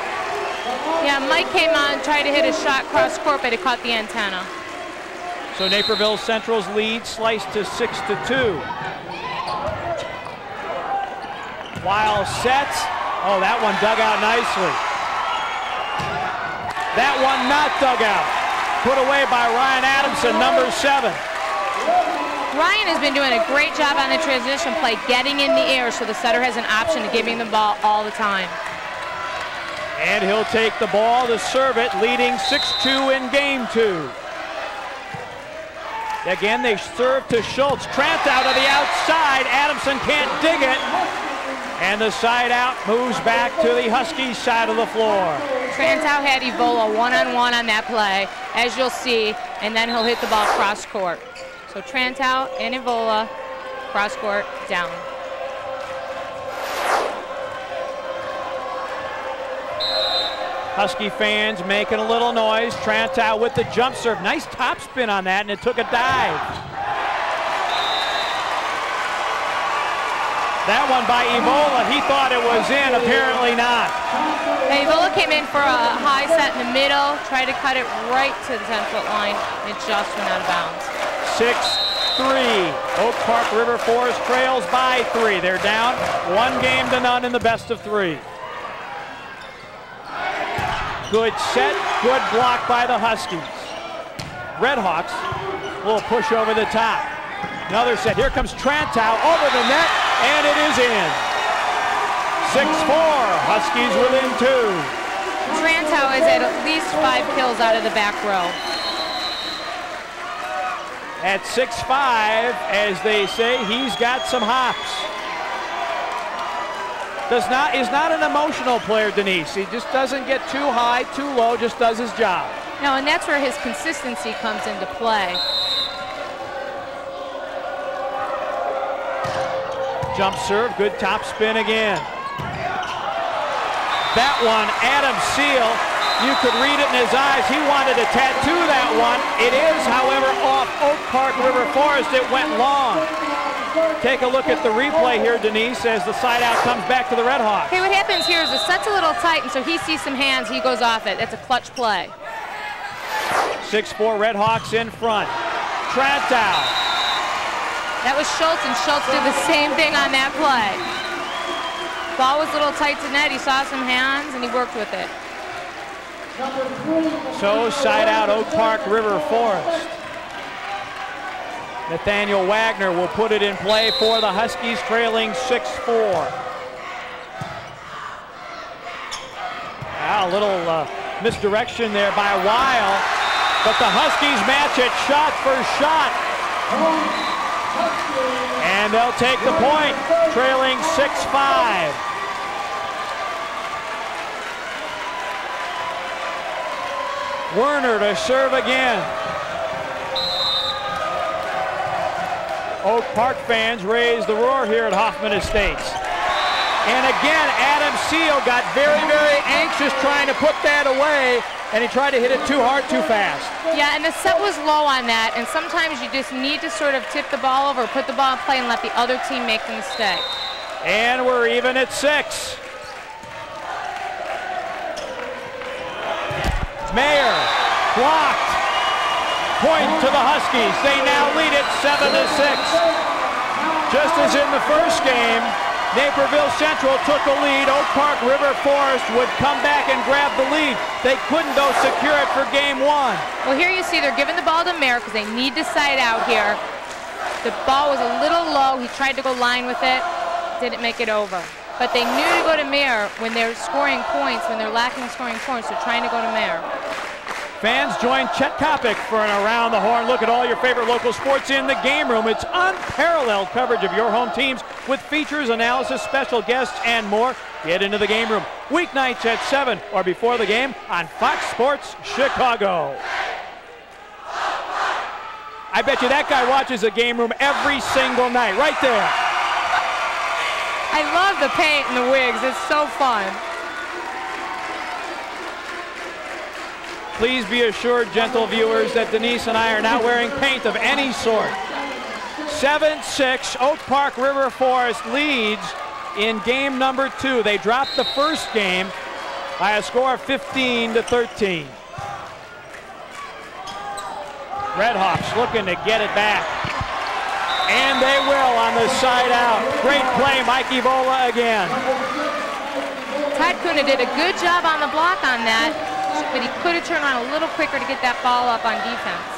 Yeah, Mike came on, tried to hit a shot cross court, but it caught the antenna. So Naperville Central's lead sliced to 6-2. Wild sets. Oh, that one dug out nicely. That one not dug out. Put away by Ryan Adamson, number 7. Ryan has been doing a great job on the transition play, getting in the air so the setter has an option to give him the ball all the time. And he'll take the ball to serve it, leading 6-2 in game 2. Again, they serve to Schultz. Trant out of the outside. Adamson can't dig it. And the side out moves back to the Huskies side of the floor. Trantow had Evola one-on-one on that play, as you'll see, and then he'll hit the ball cross court. So Trantow and Evola, cross court, down. Husky fans making a little noise. Trantow with the jump serve. Nice top spin on that, and it took a dive. That one by Evola, he thought it was in, apparently not. Evola came in for a high set in the middle, tried to cut it right to the 10-foot line, and it just went out of bounds. 6-3. Oak Park River Forest trails by 3. They're down 1-0 in the best of 3. Good set, good block by the Huskies. Red Hawks, a little push over the top. Another set, here comes Trantow over the net, and it is in. 6-4, Huskies within 2. Trantow is at least 5 kills out of the back row. At 6'5", as they say, he's got some hops. Is not an emotional player, Denise. He just doesn't get too high, too low, just does his job. No, and that's where his consistency comes into play. Jump serve, good top spin again. That one, Adam Seal, you could read it in his eyes. He wanted to tattoo that one. It is, however, off Oak Park River Forest. It went long. Take a look at the replay here, Denise, as the side out comes back to the Red Hawks. Okay, what happens here is the set's a little tight, and so he sees some hands, he goes off it. That's a clutch play. 6'4", Red Hawks in front. Trantow. That was Schultz, and Schultz did the same thing on that play. Ball was a little tight to net. He saw some hands, and he worked with it. So side out Oak Park River Forest. Nathaniel Wagner will put it in play for the Huskies, trailing 6-4. A little misdirection there by Weil, but the Huskies match it shot for shot. And they'll take the point, trailing 6-5. Werner to serve again. Oak Park fans raise the roar here at Hoffman Estates. And again, Adam Seal got very, very anxious trying to put that away, and he tried to hit it too hard, too fast. Yeah, and the set was low on that, and sometimes you just need to sort of tip the ball over, put the ball in play, and let the other team make the mistake. And we're even at 6. Mayer blocked. Point to the Huskies. They now lead it 7-6. Just as in the first game, Naperville Central took the lead. Oak Park River Forest would come back and grab the lead. They couldn't, though, secure it for game one. Well, here you see they're giving the ball to Mayer because they need to side out here. The ball was a little low. He tried to go line with it. Didn't make it over. But they knew to go to Mayer when they're scoring points, when they're lacking scoring points. They're trying to go to Mayer. Fans join Chet Kopic for an Around the Horn look at all your favorite local sports in the game room. It's unparalleled coverage of your home teams with features, analysis, special guests, and more. Get into the game room weeknights at 7 or before the game on Fox Sports Chicago. I bet you that guy watches the game room every single night, right there. I love the paint and the wigs. It's so fun. Please be assured, gentle viewers, that Denise and I are not wearing paint of any sort. 7-6, Oak Park River Forest leads in game number 2. They dropped the first game by a score of 15-13. Redhawks looking to get it back. And they will on the side out. Great play, Mike Evola again. Todd Kuna did a good job on the block on that, but he could have turned around a little quicker to get that ball up on defense.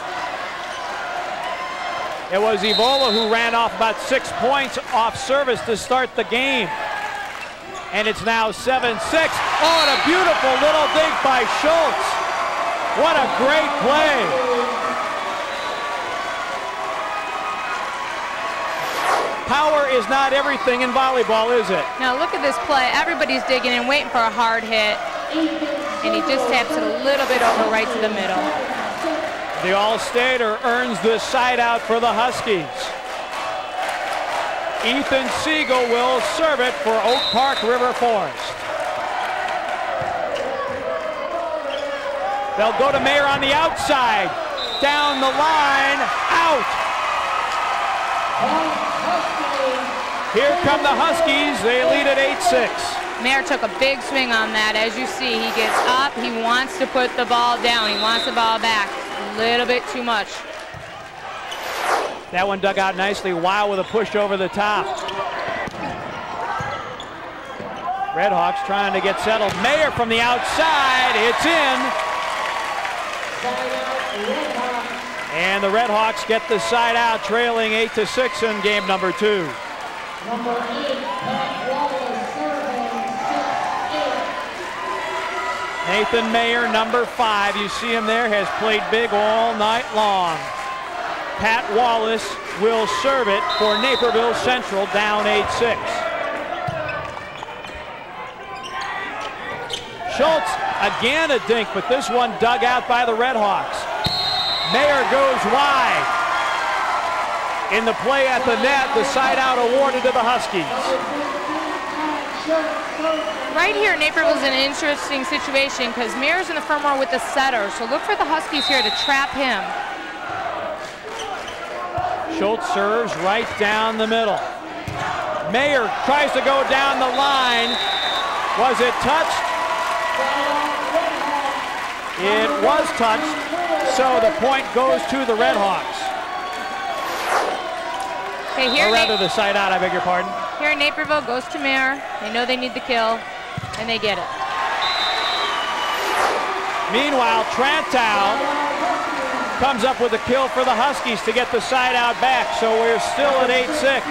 It was Evola who ran off about 6 points off service to start the game. And it's now 7-6. Oh, and a beautiful little dink by Schultz. What a great play. Power is not everything in volleyball, is it? Now look at this play. Everybody's digging and waiting for a hard hit. And he just taps it a little bit over right to the middle. The All-Stater earns the side out for the Huskies. Ethan Siegel will serve it for Oak Park River Forest. They'll go to Mayer on the outside. Down the line, out. Here come the Huskies. They lead at 8-6. Mayer took a big swing on that. As you see, he gets up. He wants to put the ball down. He wants the ball back. A little bit too much. That one dug out nicely. Wow, with a push over the top. Redhawks trying to get settled. Mayer from the outside. It's in. And the Redhawks get the side out, trailing 8-6 in game number 2. Number 8, Pat Wallace, serving 6-8. Nathan Mayer, number 5, you see him there, has played big all night long. Pat Wallace will serve it for Naperville Central, down 8-6. Schultz, again a dink, but this one dug out by the Redhawks. Mayer goes wide. In the play at the net, the side out awarded to the Huskies. Right here, Naperville's in an interesting situation because Mayer's in the firm war with the setter, so look for the Huskies here to trap him. Schultz serves right down the middle. Mayer tries to go down the line. Was it touched? It was touched, so the point goes to the Redhawks. Okay, here or rather the side out, I beg your pardon. Here Naperville goes to Mayer. They know they need the kill, and they get it. Meanwhile, Trantow comes up with a kill for the Huskies to get the side out back, so we're still at 8-6.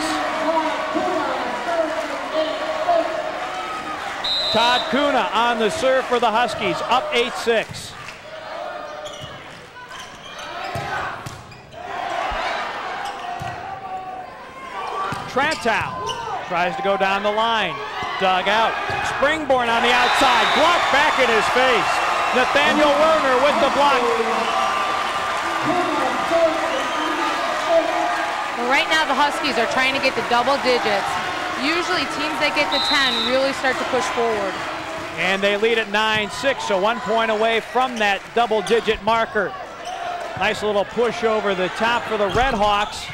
Todd Kuna on the serve for the Huskies, up 8-6. Trantow tries to go down the line, dug out. Springborn on the outside, blocked back in his face. Nathaniel Werner with the block. Well, right now the Huskies are trying to get to double digits. Usually teams that get to 10 really start to push forward. And they lead at 9-6, so 1 point away from that double-digit marker. Nice little push over the top for the Redhawks.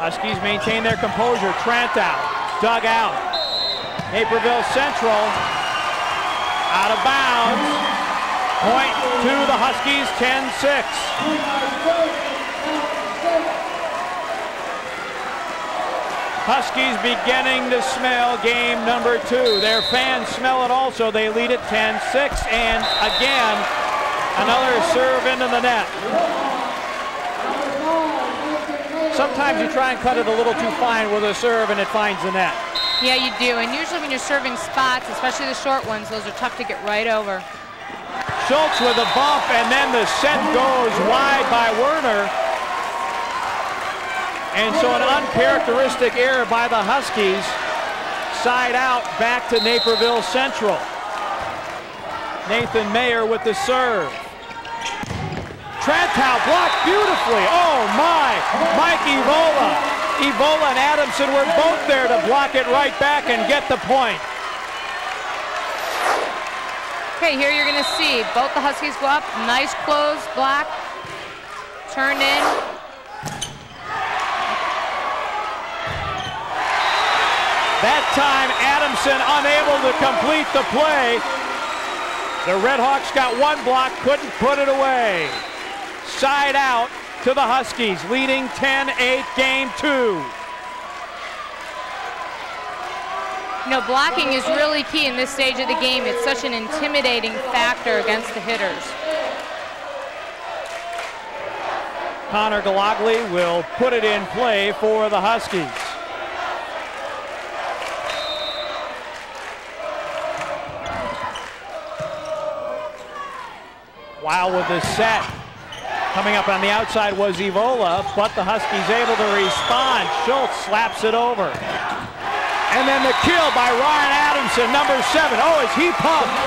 Huskies maintain their composure. Trantow dug out. Naperville Central out of bounds. Point to the Huskies, 10-6. Huskies beginning to smell game number 2. Their fans smell it also. They lead it 10-6, and again, another serve into the net. Sometimes you try and cut it a little too fine with a serve and it finds the net. Yeah, you do, and usually when you're serving spots, especially the short ones, those are tough to get right over. Schultz with a bump, and then the set goes wide by Werner. And so an uncharacteristic error by the Huskies. Side out back to Naperville Central. Nathan Mayer with the serve. Trantow blocked beautifully. Oh my, Mike Evola. Evola and Adamson were both there to block it right back and get the point. Okay, here you're gonna see both the Huskies go up, nice close block, turned in. That time, Adamson unable to complete the play. The Redhawks got one block, couldn't put it away. Side out to the Huskies, leading 10-8, game 2. You know, blocking is really key in this stage of the game. It's such an intimidating factor against the hitters. Connor Galagli will put it in play for the Huskies. Wow, with the set. Coming up on the outside was Evola, but the Huskies able to respond. Schultz slaps it over. And then the kill by Ryan Adamson, number 7. Oh, is he pumped?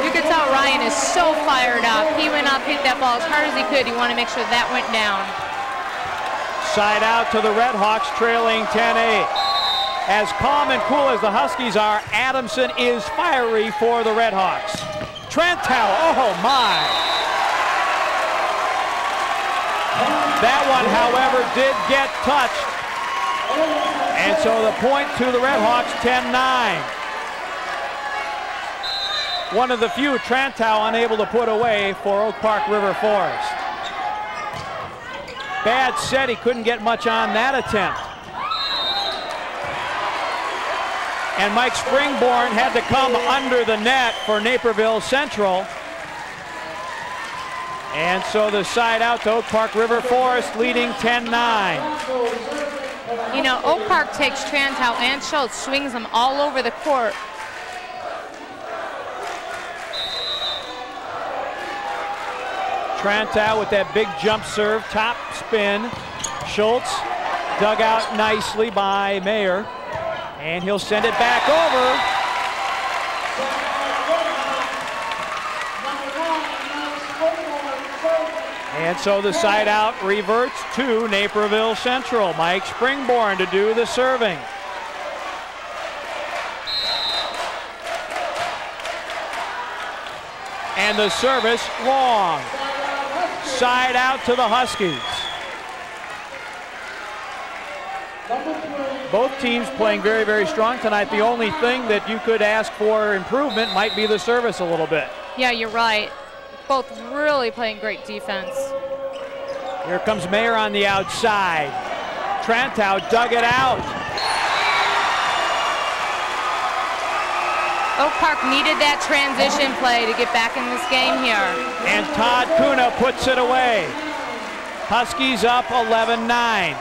You can tell Ryan is so fired up. He went up, hit that ball as hard as he could. He wanted to make sure that went down. Side out to the Redhawks, trailing 10-8. As calm and cool as the Huskies are, Adamson is fiery for the Redhawks. Trantow, oh my. That one, however, did get touched. And so the point to the Redhawks, 10-9. One of the few Trantow unable to put away for Oak Park River Forest. Bad set, he couldn't get much on that attempt. And Mike Springborn had to come under the net for Naperville Central. And so the side out to Oak Park River Forest, leading 10-9. You know, Oak Park takes Trantow and Schultz, swings them all over the court. Trantow with that big jump serve, top spin. Schultz dug out nicely by Mayer. And he'll send it back over. And so the side out reverts to Naperville Central. Mike Springborn to do the serving. And the service long. Side out to the Huskies. Both teams playing very, very strong tonight. The only thing that you could ask for improvement might be the service a little bit. Yeah, you're right. Both really playing great defense. Here comes Mayer on the outside. Trantow dug it out. Oak Park needed that transition play to get back in this game here. And Todd Kuna puts it away. Huskies up 11-9.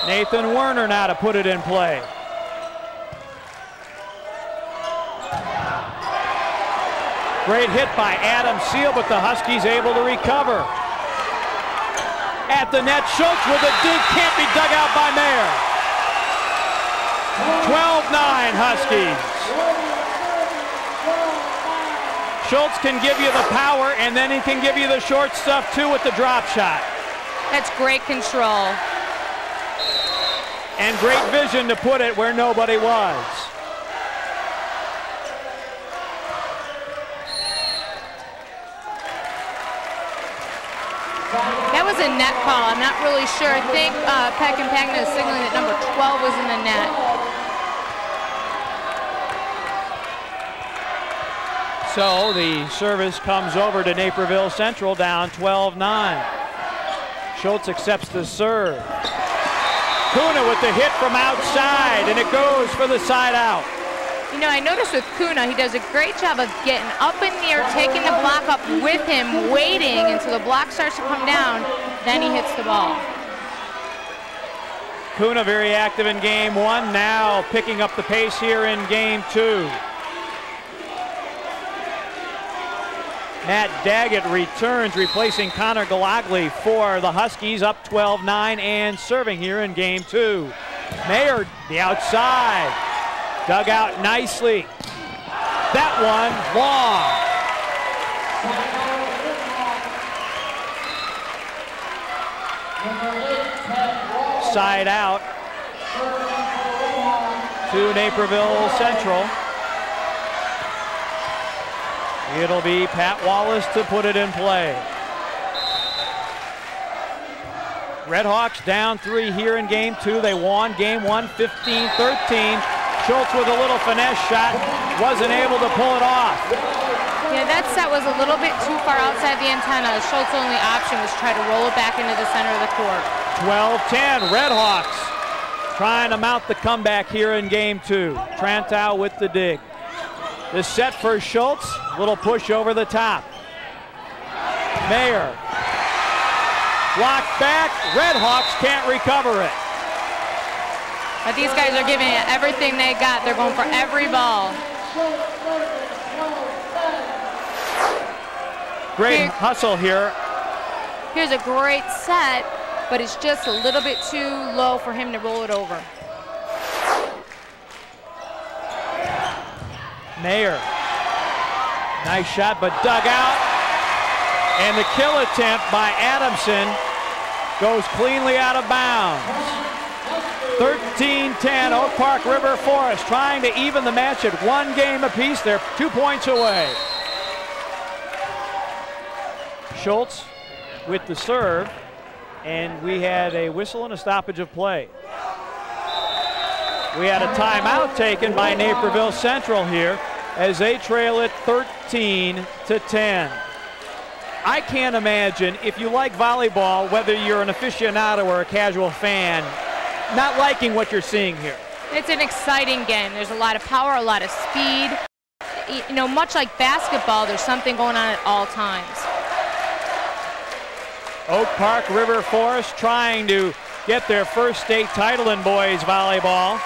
Nathan Werner now to put it in play. Great hit by Adam Seal, but the Huskies able to recover. At the net, Schultz with a dig, can't be dug out by Mayer. 12-9 Huskies. Schultz can give you the power, and then he can give you the short stuff too with the drop shot. That's great control. And great vision to put it where nobody was. That was a net call. I'm not really sure. I think Peck and Pagna is signaling that number 12 was in the net. So the service comes over to Naperville Central, down 12-9. Schultz accepts the serve. Kuna with the hit from outside, and it goes for the side out. You know, I noticed with Kuna, he does a great job of getting up in the air, taking the block up with him, waiting until the block starts to come down, then he hits the ball. Kuna very active in game one, now picking up the pace here in game two. Matt Daggett returns, replacing Connor Galagli for the Huskies, up 12-9 and serving here in game two. Mayer, the outside, dug out nicely. That one long. Side out to Naperville Central. It'll be Pat Wallace to put it in play. Redhawks down 3 here in game two. They won game one 15-13. Schultz with a little finesse shot, wasn't able to pull it off. Yeah, that set was a little bit too far outside the antenna. Schultz's only option was try to roll it back into the center of the court. 12-10, Redhawks trying to mount the comeback here in game two. Trantow with the dig. The set for Schultz, little push over the top. Mayer, blocked back, Redhawks can't recover it. But these guys are giving it everything they got. They're going for every ball. Great hustle here. Here's a great set, but it's just a little bit too low for him to roll it over. Mayer, nice shot, but dug out. And the kill attempt by Adamson goes cleanly out of bounds. 13-10, Oak Park River Forest trying to even the match at 1 game apiece. They're 2 points away. Schultz with the serve, and we had a whistle and a stoppage of play. We had a timeout taken by Naperville Central here as they trail it 13-10. I can't imagine, if you like volleyball, whether you're an aficionado or a casual fan, not liking what you're seeing here. It's an exciting game. There's a lot of power, a lot of speed. You know, much like basketball, there's something going on at all times. Oak Park River Forest trying to get their first state title in boys volleyball.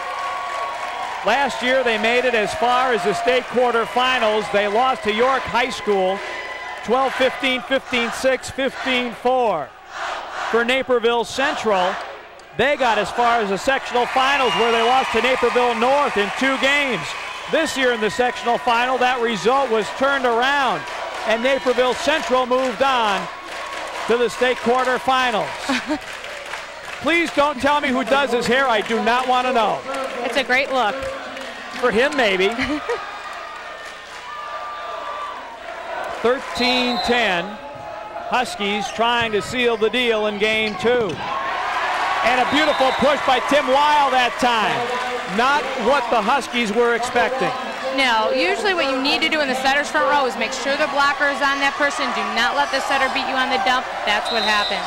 Last year they made it as far as the state quarterfinals. They lost to York High School 12-15, 15-6, 15-4. For Naperville Central, they got as far as the sectional finals where they lost to Naperville North in 2 games. This year in the sectional final, that result was turned around and Naperville Central moved on to the state quarterfinals. Please don't tell me who does his hair. I do not want to know. It's a great look. For him, maybe. 13-10. Huskies trying to seal the deal in game 2. And a beautiful push by Tim Weil that time. Not what the Huskies were expecting. No, usually what you need to do in the setter's front row is make sure the blocker is on that person. Do not let the setter beat you on the dump. That's what happened.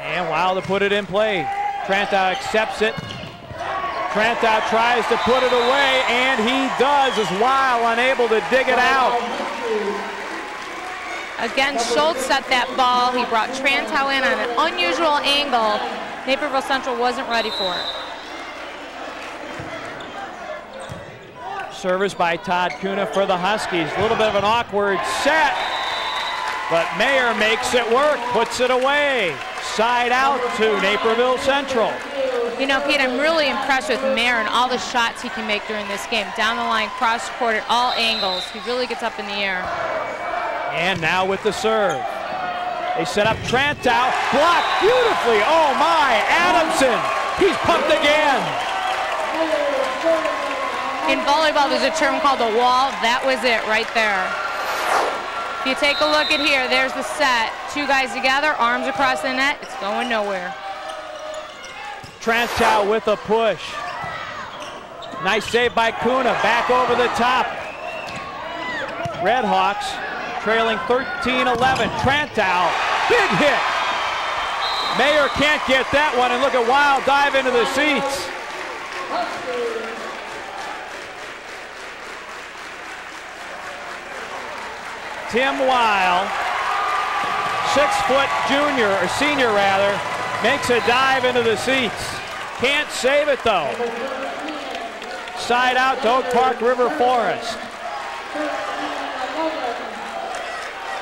And Weil to put it in play. Trantow accepts it. Trantow tries to put it away, and he does as Weil unable to dig it out. Again, Schultz set that ball. He brought Trantow in on an unusual angle. Naperville Central wasn't ready for it. Service by Todd Kuna for the Huskies. A little bit of an awkward set, but Mayer makes it work, puts it away. Side out to Naperville Central. You know, Pete, I'm really impressed with Mayer and all the shots he can make during this game. Down the line, cross court at all angles. He really gets up in the air. And now with the serve. They set up Trantow, blocked beautifully. Oh my, Adamson, he's pumped again. In volleyball, there's a term called a wall. That was it right there. If you take a look at here, there's the set. 2 guys together, arms across the net. It's going nowhere. Trantow with a push. Nice save by Kuna, back over the top. Redhawks trailing 13-11. Trantow, big hit. Mayer can't get that one, and look at Wild dive into the seats. Tim Weil, 6-foot junior, or senior rather, makes a dive into the seats. Can't save it though. Side out to Oak Park River Forest.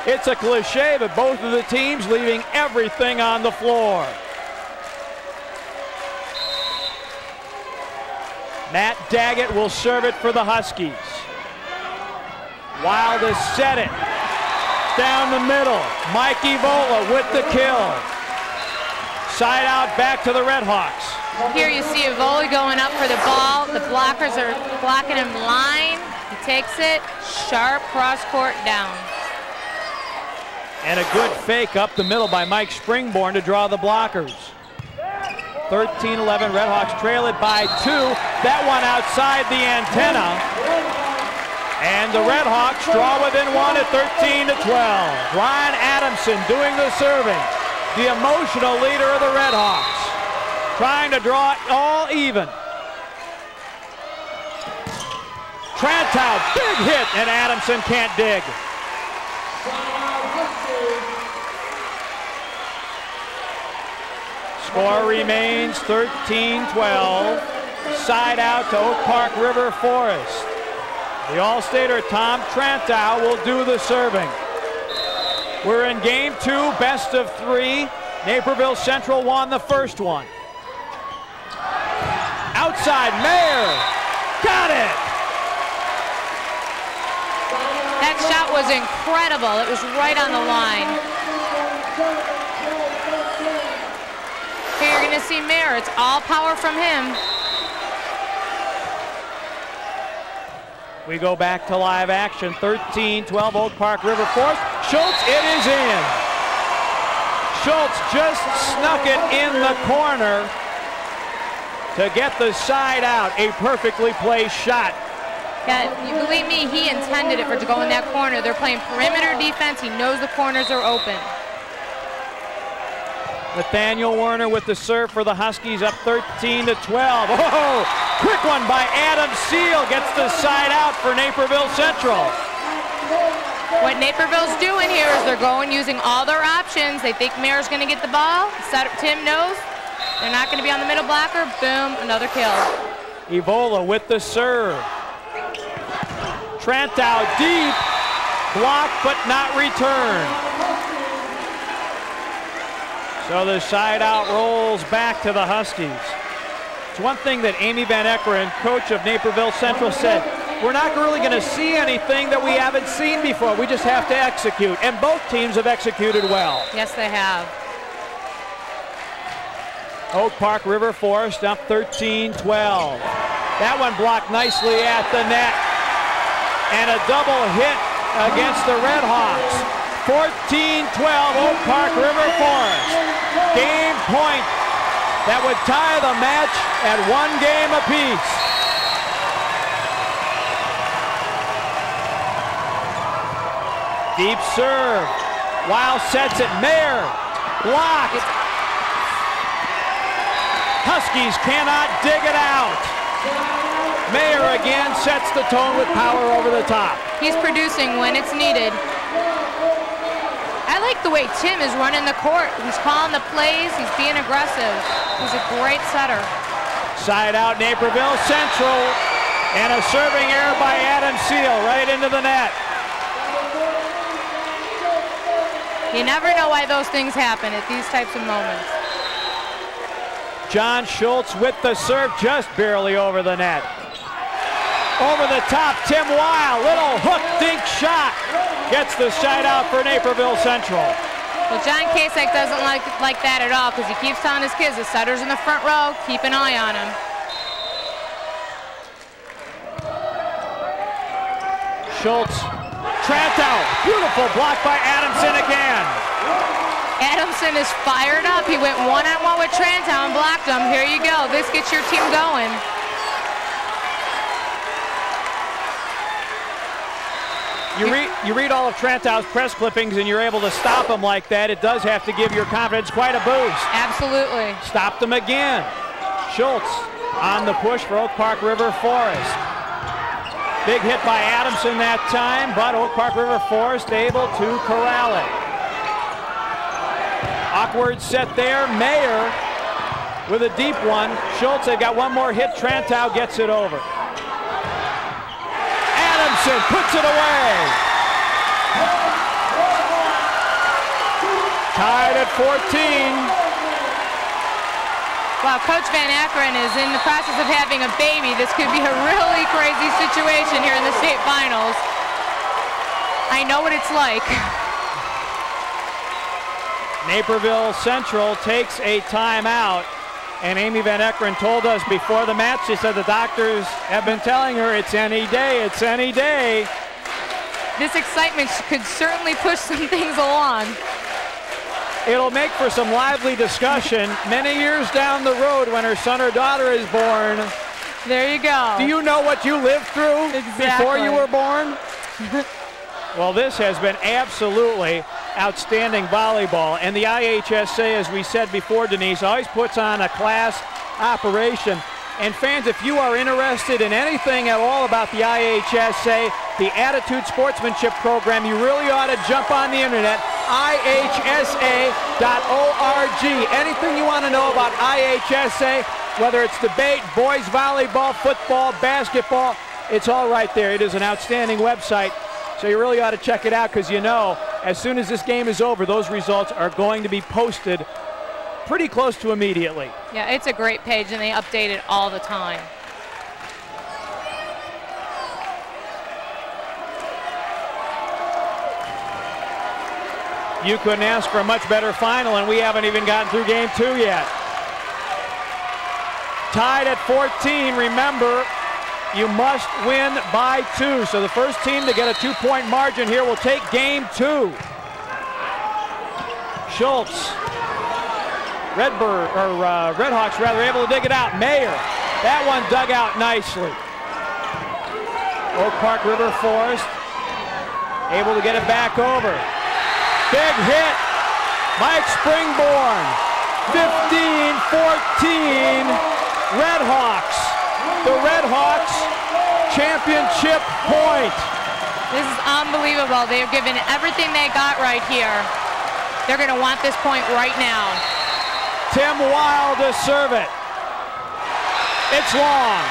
It's a cliche, but both of the teams leaving everything on the floor. Matt Daggett will serve it for the Huskies. Wild has set it. Down the middle. Mike Evola with the kill. Side out back to the Redhawks. Here you see Evola going up for the ball. The blockers are blocking him line. He takes it. Sharp cross court down. And a good fake up the middle by Mike Springborn to draw the blockers. 13-11, Redhawks trail it by 2. That one outside the antenna. And the Redhawks draw within 1 at 13-12. Ryan Adamson doing the serving. The emotional leader of the Redhawks. Trying to draw it all even. Trantow, big hit, and Adamson can't dig. Score remains 13-12. Side out to Oak Park River Forest. The All-Stater Tom Trantow will do the serving. We're in game 2, best of 3. Naperville Central won the first one. Outside, Mayer. Got it! That shot was incredible. It was right on the line. Here you're going to see Mayer. It's all power from him. We go back to live action. 13-12 Oak Park River Forest. Schultz, it is in. Schultz just snuck it in the corner to get the side out. A perfectly placed shot. Yeah, you believe me, he intended it for to go in that corner. They're playing perimeter defense. He knows the corners are open. Nathaniel Werner with the serve for the Huskies, up 13-12. Oh, quick one by Adam Seal, gets the side out for Naperville Central. What Naperville's doing here is they're going using all their options. They think Mayer's going to get the ball. Tim knows they're not going to be on the middle blocker. Boom, another kill. Evola with the serve. Trantow deep, blocked but not returned. So the side out rolls back to the Huskies. It's one thing that Amy Van Eckeren, coach of Naperville Central, said, we're not really going to see anything that we haven't seen before. We just have to execute. And both teams have executed well. Yes, they have. Oak Park River Forest up 13-12. That one blocked nicely at the net. And a double hit against the Redhawks. 14-12 Oak Park River Forest. Game point that would tie the match at 1 game apiece. Deep serve. Weil sets it. Mayer blocked. Huskies cannot dig it out. Mayer again sets the tone with power over the top. He's producing when it's needed. I like the way Tim is running the court. He's calling the plays. He's being aggressive. He's a great setter. Side out Naperville Central. And a serving error by Adam Seal right into the net. You never know why those things happen at these types of moments. John Schultz with the serve, just barely over the net. Over the top, Tim Weil, little hook dink shot. Gets the side out for Naperville Central. Well, John Kasek doesn't like that at all because he keeps telling his kids, the setter's in the front row, keep an eye on him. Schultz, Trantow, beautiful block by Adamson again. Adamson is fired up. He went one-on-one with Trantow and blocked him. Here you go. This gets your team going. you read all of Trentow's press clippings and you're able to stop them like that, it does have to give your confidence quite a boost. Absolutely. Stopped them again. Schultz on the push for Oak Park River Forest. Big hit by Adamson that time, but Oak Park River Forest able to corral it. Awkward set there. Mayer with a deep one. Schultz, they've got one more hit. Trantow gets it over. Adamson puts it away. Tied at 14. Wow, Coach Van Akkeren is in the process of having a baby. This could be a really crazy situation here in the state finals. I know what it's like. Naperville Central takes a timeout, and Amy Van Akkeren told us before the match, she said the doctors have been telling her it's any day, it's any day. This excitement could certainly push some things along. It'll make for some lively discussion many years down the road when her son or daughter is born. There you go. Do you know what you lived through before you were born? Well, this has been absolutely outstanding volleyball. And the IHSA, as we said before, Denise, always puts on a class operation. And fans, if you are interested in anything at all about the IHSA, the Attitude Sportsmanship Program, you really ought to jump on the internet, IHSA.org. Anything you want to know about IHSA, whether it's debate, boys volleyball, football, basketball, it's all right there. It is an outstanding website, so you really ought to check it out, because you know, as soon as this game is over, those results are going to be posted pretty close to immediately. Yeah, it's a great page, and they update it all the time. You couldn't ask for a much better final, and we haven't even gotten through game 2 yet. Tied at 14, remember, you must win by 2. So the first team to get a 2-point margin here will take game 2. Schultz, Redhawks rather, able to dig it out. Mayer, that one dug out nicely. Oak Park River Forest able to get it back over. Big hit, Mike Springborn, 15-14, Redhawks. The Redhawks championship point. This is unbelievable. They've given everything they got right here. They're going to want this point right now. Tim Weil to serve it. It's long.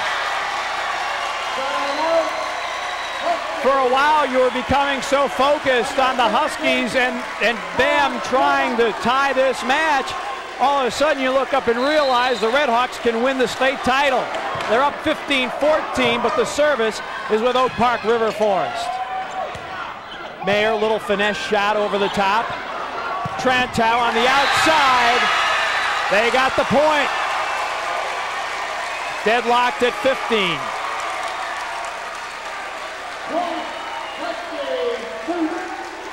For a while, you were becoming so focused on the Huskies and them trying to tie this match. All of a sudden, you look up and realize the Redhawks can win the state title. They're up 15-14, but the service is with Oak Park River Forest. Mayer, little finesse shot over the top. Trantow on the outside. They got the point. Deadlocked at 15.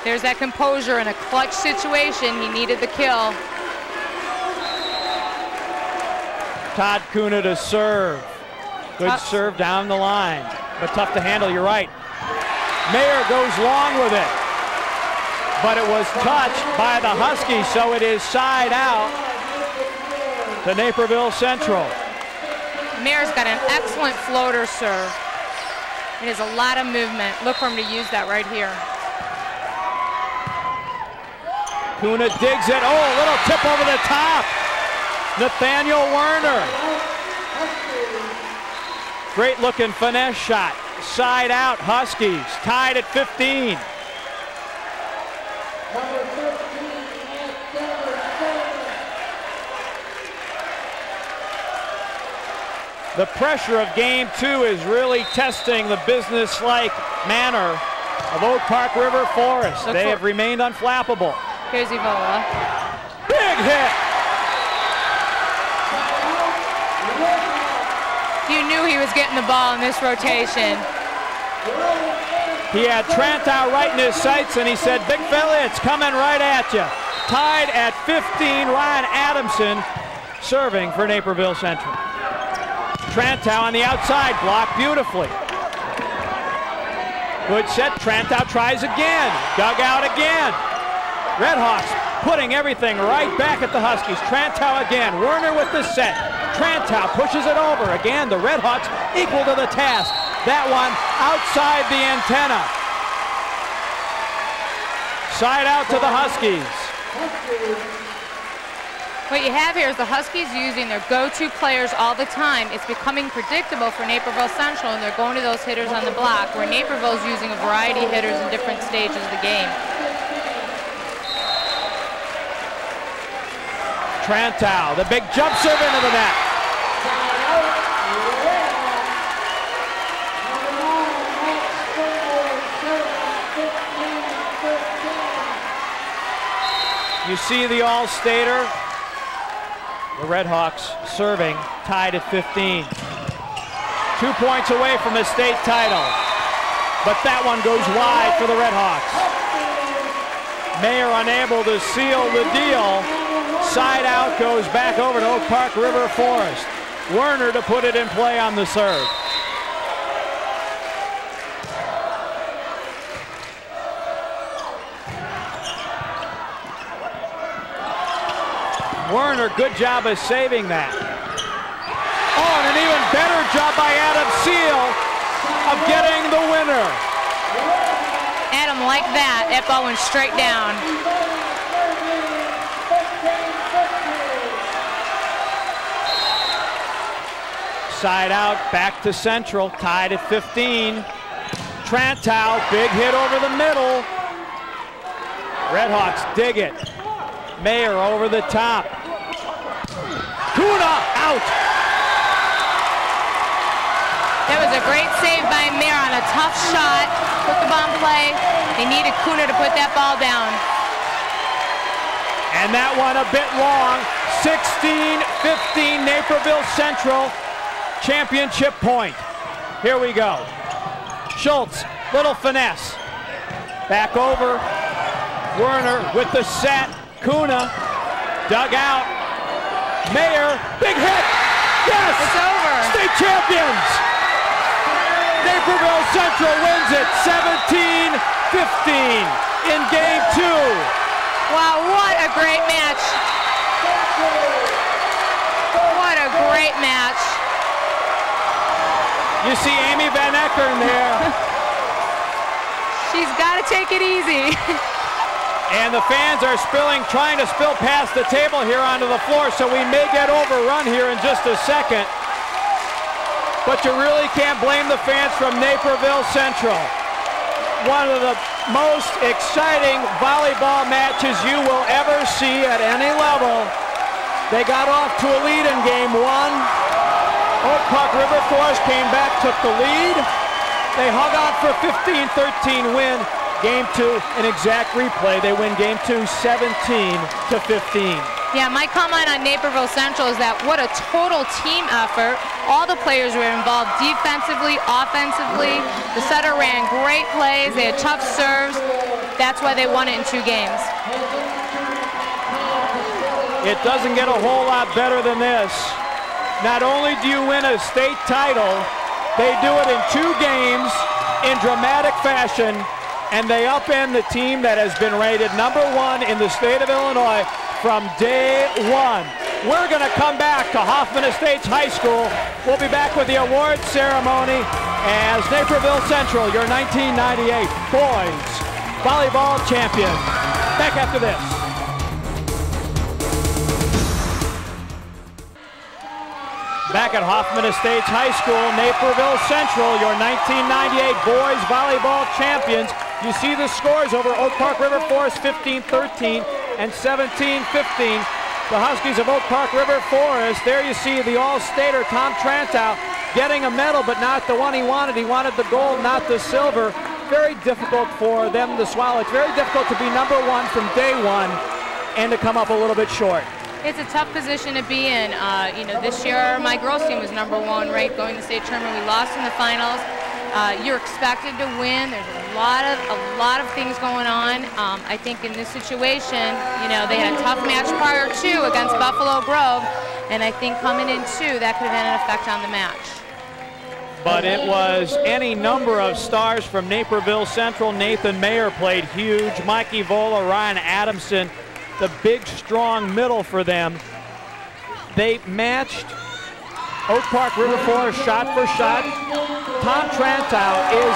There's that composure in a clutch situation. He needed the kill. Todd Kuna to serve. Good serve down the line, but tough to handle, you're right. Mayer goes long with it, but it was touched by the Huskies, so it is side out to Naperville Central. Mayer's got an excellent floater serve. It has a lot of movement. Look for him to use that right here. Kuna digs it. Oh, a little tip over the top. Nathaniel Werner. Great looking finesse shot. Side out, Huskies. Tied at 15. The pressure of game 2 is really testing the business-like manner of Oak Park River Forest. They have remained unflappable. Here's Evola. Big hit. You knew he was getting the ball in this rotation. He had Trantow right in his sights, and he said, big fella, it's coming right at you. Tied at 15, Ryan Adamson serving for Naperville Central. Trantow on the outside, blocked beautifully. Good set. Trantow tries again. Dug out again. Redhawks putting everything right back at the Huskies. Trantow again. Werner with the set. Trantow pushes it over. Again, the Redhawks equal to the task. That one outside the antenna. Side out to the Huskies. What you have here is the Huskies using their go-to players all the time. It's becoming predictable for Naperville Central, and they're going to those hitters on the block, where Naperville's using a variety of hitters in different stages of the game. Trantow, the big jump serve into the net. You see the All-Stater. The Redhawks serving, tied at 15. 2 points away from a state title. But that one goes wide for the Redhawks. Mayer unable to seal the deal. Side out goes back over to Oak Park River Forest. Werner to put it in play on the serve. Werner, good job of saving that. Oh, and an even better job by Adam Seal of getting the winner. Adam, like that, that ball went straight down. Side out, back to Central, tied at 15. Trantow, big hit over the middle. Redhawks dig it. Mayer over the top. Kuna out. That was a great save by Mayer on a tough shot. Put the bomb play. They needed Kuna to put that ball down. And that one a bit long. 16-15 Naperville Central championship point. Here we go. Schultz, little finesse. Back over. Werner with the set. Kuna dug out. Mayer, big hit. Yes! It's over. State champions. Naperville Central wins it 17-15 in game 2. Wow, what a great match. What a great match. You see Amy Van Eckern there. She's got to take it easy. And the fans are trying to spill past the table here onto the floor, so we may get overrun here in just a second. But you really can't blame the fans from Naperville Central. One of the most exciting volleyball matches you will ever see at any level. They got off to a lead in game 1. Oak Park River Forest came back, took the lead. They hung on for a 15-13 win. Game 2, an exact replay. They win game 2, 17-15. Yeah, my comment on Naperville Central is that what a total team effort. All the players were involved defensively, offensively. The setter ran great plays. They had tough serves. That's why they won it in 2 games. It doesn't get a whole lot better than this. Not only do you win a state title, they do it in 2 games in dramatic fashion, and they upend the team that has been rated #1 in the state of Illinois from day 1. We're going to come back to Hoffman Estates High School. We'll be back with the award ceremony as Naperville Central, your 1998 boys volleyball champion. Back after this. Back at Hoffman Estates High School, Naperville Central, your 1998 boys volleyball champions. You see the scores over Oak Park River Forest 15-13 and 17-15. The Huskies of Oak Park River Forest. There you see the All-Stater Tom Trantow getting a medal, but not the one he wanted. He wanted the gold, not the silver. Very difficult for them to swallow. It's very difficult to be #1 from day 1 and to come up a little bit short. It's a tough position to be in. You know, this year my girls team was #1 ranked going to the state tournament. We lost in the finals. You're expected to win. There's a lot of things going on. I think in this situation, you know, they had a tough match prior to against Buffalo Grove, and I think coming in 2, that could have had an effect on the match. but it was any number of stars from Naperville Central. Nathan Mayer played huge. Mikey Vola, Ryan Adamson, the big, strong middle for them. They matched Oak Park River Forest shot for shot. Tom Trantow is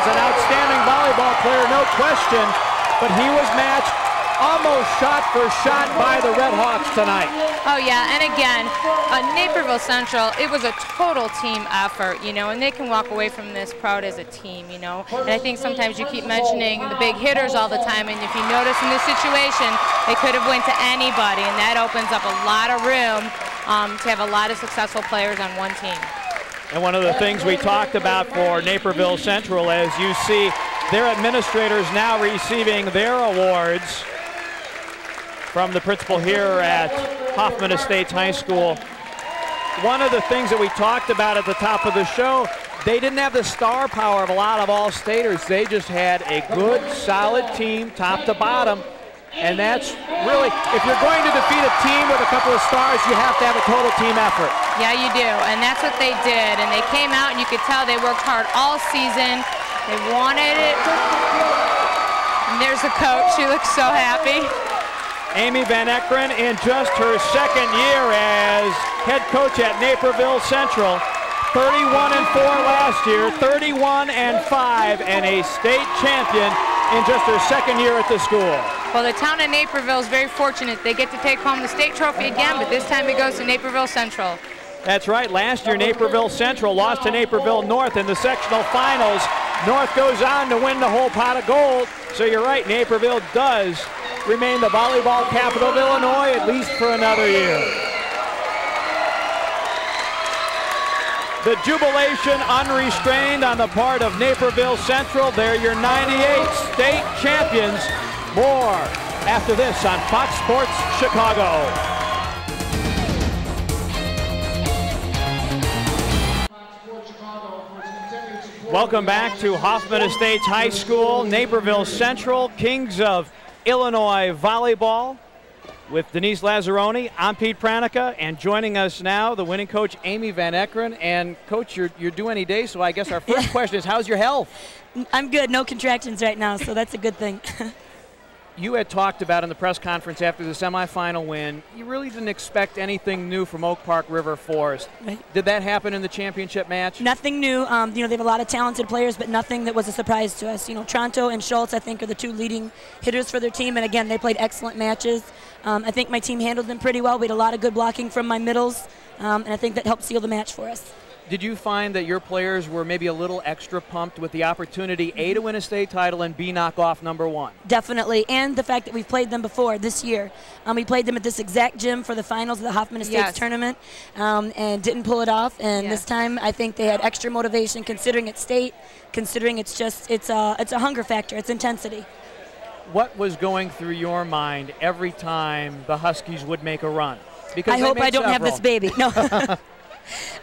an outstanding volleyball player, no question, but he was matched almost shot for shot by the Red Hawks tonight. Oh yeah, and again, Naperville Central, it was a total team effort, you know, and they can walk away from this proud as a team, you know. And I think sometimes you keep mentioning the big hitters all the time, and if you notice in this situation, they could have went to anybody, and that opens up a lot of room to have a lot of successful players on one team. And one of the things we talked about for Naperville Central, as you see their administrators now receiving their awards from the principal here at Hoffman Estates High School. One of the things that we talked about at the top of the show, they didn't have the star power of a lot of all-staters. They just had a good, solid team, top to bottom. And that's really, if you're going to defeat a team with a couple of stars, you have to have a total team effort. Yeah, you do, and that's what they did. And they came out, and you could tell they worked hard all season. They wanted it. And there's the coach. She looks so happy. Amy Van Eckeren in just her second year as head coach at Naperville Central. 31-4 last year, 31-5, and a state champion in just her second year at the school. Well, the town of Naperville is very fortunate. They get to take home the state trophy again, but this time it goes to Naperville Central. That's right. Last year, Naperville Central lost to Naperville North in the sectional finals. North goes on to win the whole pot of gold. So you're right, Naperville does remain the volleyball capital of Illinois, at least for another year. The jubilation unrestrained on the part of Naperville Central. They're your 98 state champions. More after this on Fox Sports Chicago. Welcome back to Hoffman Estates High School, Naperville Central, Kings of Illinois volleyball with Denise Lazzaroni. I'm Pete Pranica, and joining us now, the winning coach, Amy Van Eckeren. And Coach, you're due any day, so I guess our first question is, how's your health? I'm good, no contractions right now, so that's a good thing. You had talked about in the press conference after the semifinal win, you really didn't expect anything new from Oak Park River Forest. Right. Did that happen in the championship match? Nothing new. They have a lot of talented players, but nothing that was a surprise to us. Tronto and Schultz, I think, are the two leading hitters for their team, and again, they played excellent matches. I think my team handled them pretty well. We had a lot of good blocking from my middles, and I think that helped seal the match for us. Did you find that your players were maybe a little extra pumped with the opportunity, A, to win a state title, and B, knock off number one? Definitely, and the fact that we've played them before this year. We played them at this exact gym for the finals of the Hoffman Estates tournament, and didn't pull it off. And this time, I think they had extra motivation, considering it's state, considering it's a hunger factor, it's intensity. What was going through your mind every time the Huskies would make a run? Because I hope I don't have this baby. No.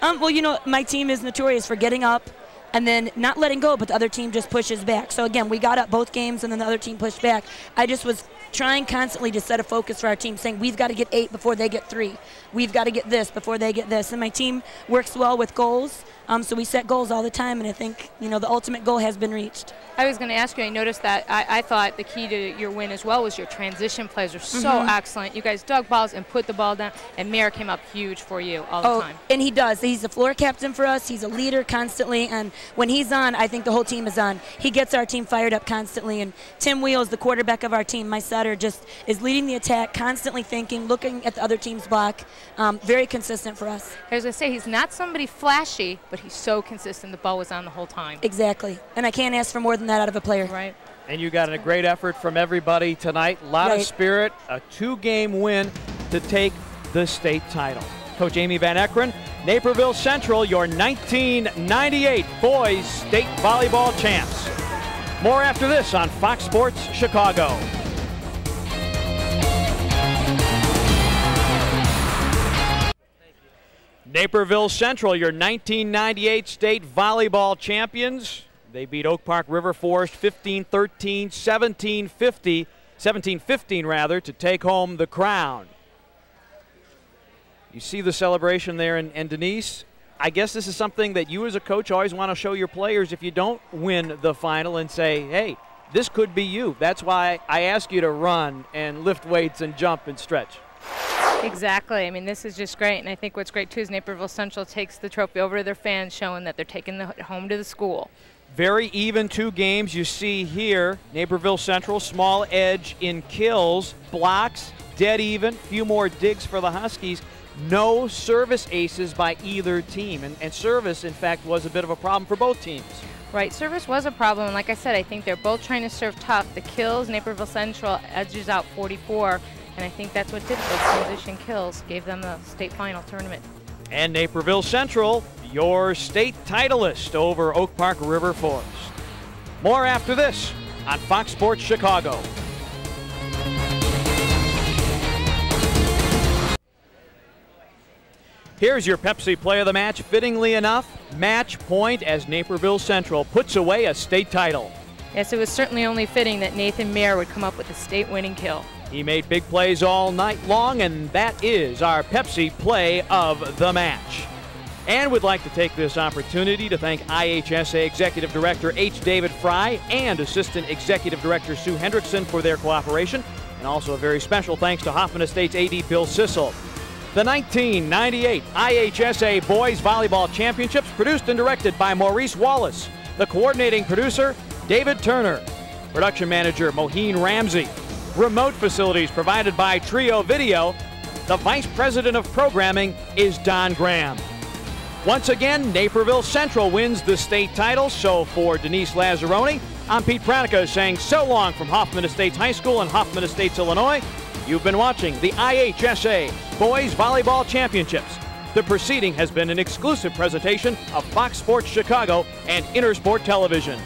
Well, my team is notorious for getting up and then not letting go, but the other team just pushes back. So, again, we got up both games, and then the other team pushed back. I just was trying constantly to set a focus for our team, saying we've got to get 8 before they get 3. We've got to get this before they get this. And my team works well with goals, so we set goals all the time, and I think, the ultimate goal has been reached. I was going to ask you, I noticed that I thought the key to your win as well was your transition plays are so excellent. You guys dug balls and put the ball down, and Mayer came up huge for you all the time. And he does. He's the floor captain for us. He's a leader constantly, and when he's on, I think the whole team is on. He gets our team fired up constantly, and Tim Wheels, the quarterback of our team, my setter, just is leading the attack, constantly thinking, looking at the other team's block, very consistent for us. I was going to say, he's not somebody flashy, but he's so consistent. The ball was on the whole time. Exactly, and I can't ask for more than that out of a player. Right. And you got a great effort from everybody tonight. A lot of spirit, a 2-game win to take the state title. Coach Amy Van Eckeren, Naperville Central, your 1998 boys state volleyball champs. More after this on Fox Sports Chicago. Naperville Central, your 1998 state volleyball champions. They beat Oak Park River Forest 15-13, 17-15 rather, to take home the crown. You see the celebration there, and Denise, I guess this is something that you as a coach always want to show your players if you don't win the final and say, hey, this could be you. That's why I ask you to run and lift weights and jump and stretch. Exactly. I mean, this is just great. And I think what's great, too, is Naperville Central takes the trophy over to their fans, showing that they're taking it home to the school. Very even 2 games you see here. Naperville Central, small edge in kills, blocks, dead even, few more digs for the Huskies. No service aces by either team. And service, in fact, was a bit of a problem for both teams. Right, service was a problem. And like I said, I think they're both trying to serve tough. The kills, Naperville Central edges out 44. And I think that's what did it. Those transition kills gave them the state final tournament. And Naperville Central, your state titleist over Oak Park River Forest. More after this on Fox Sports Chicago. Here's your Pepsi Play of the Match. Fittingly enough, match point as Naperville Central puts away a state title. Yes, it was certainly only fitting that Nathan Mayer would come up with a state-winning kill. He made big plays all night long, and that is our Pepsi Play of the Match. And we'd like to take this opportunity to thank IHSA Executive Director H. David Fry and Assistant Executive Director Sue Hendrickson for their cooperation, and also a very special thanks to Hoffman Estates AD Bill Sissel. The 1998 IHSA Boys Volleyball Championships, produced and directed by Maurice Wallace. The coordinating producer, David Turner. Production manager, Moheen Ramsey. Remote facilities provided by Trio Video. The Vice President of Programming is Don Graham. Once again, Naperville Central wins the state title. So for Denise Lazzaroni, I'm Pete Pranica saying so long from Hoffman Estates High School in Hoffman Estates, Illinois. You've been watching the IHSA Boys Volleyball Championships. The proceeding has been an exclusive presentation of Fox Sports Chicago and Intersport Television.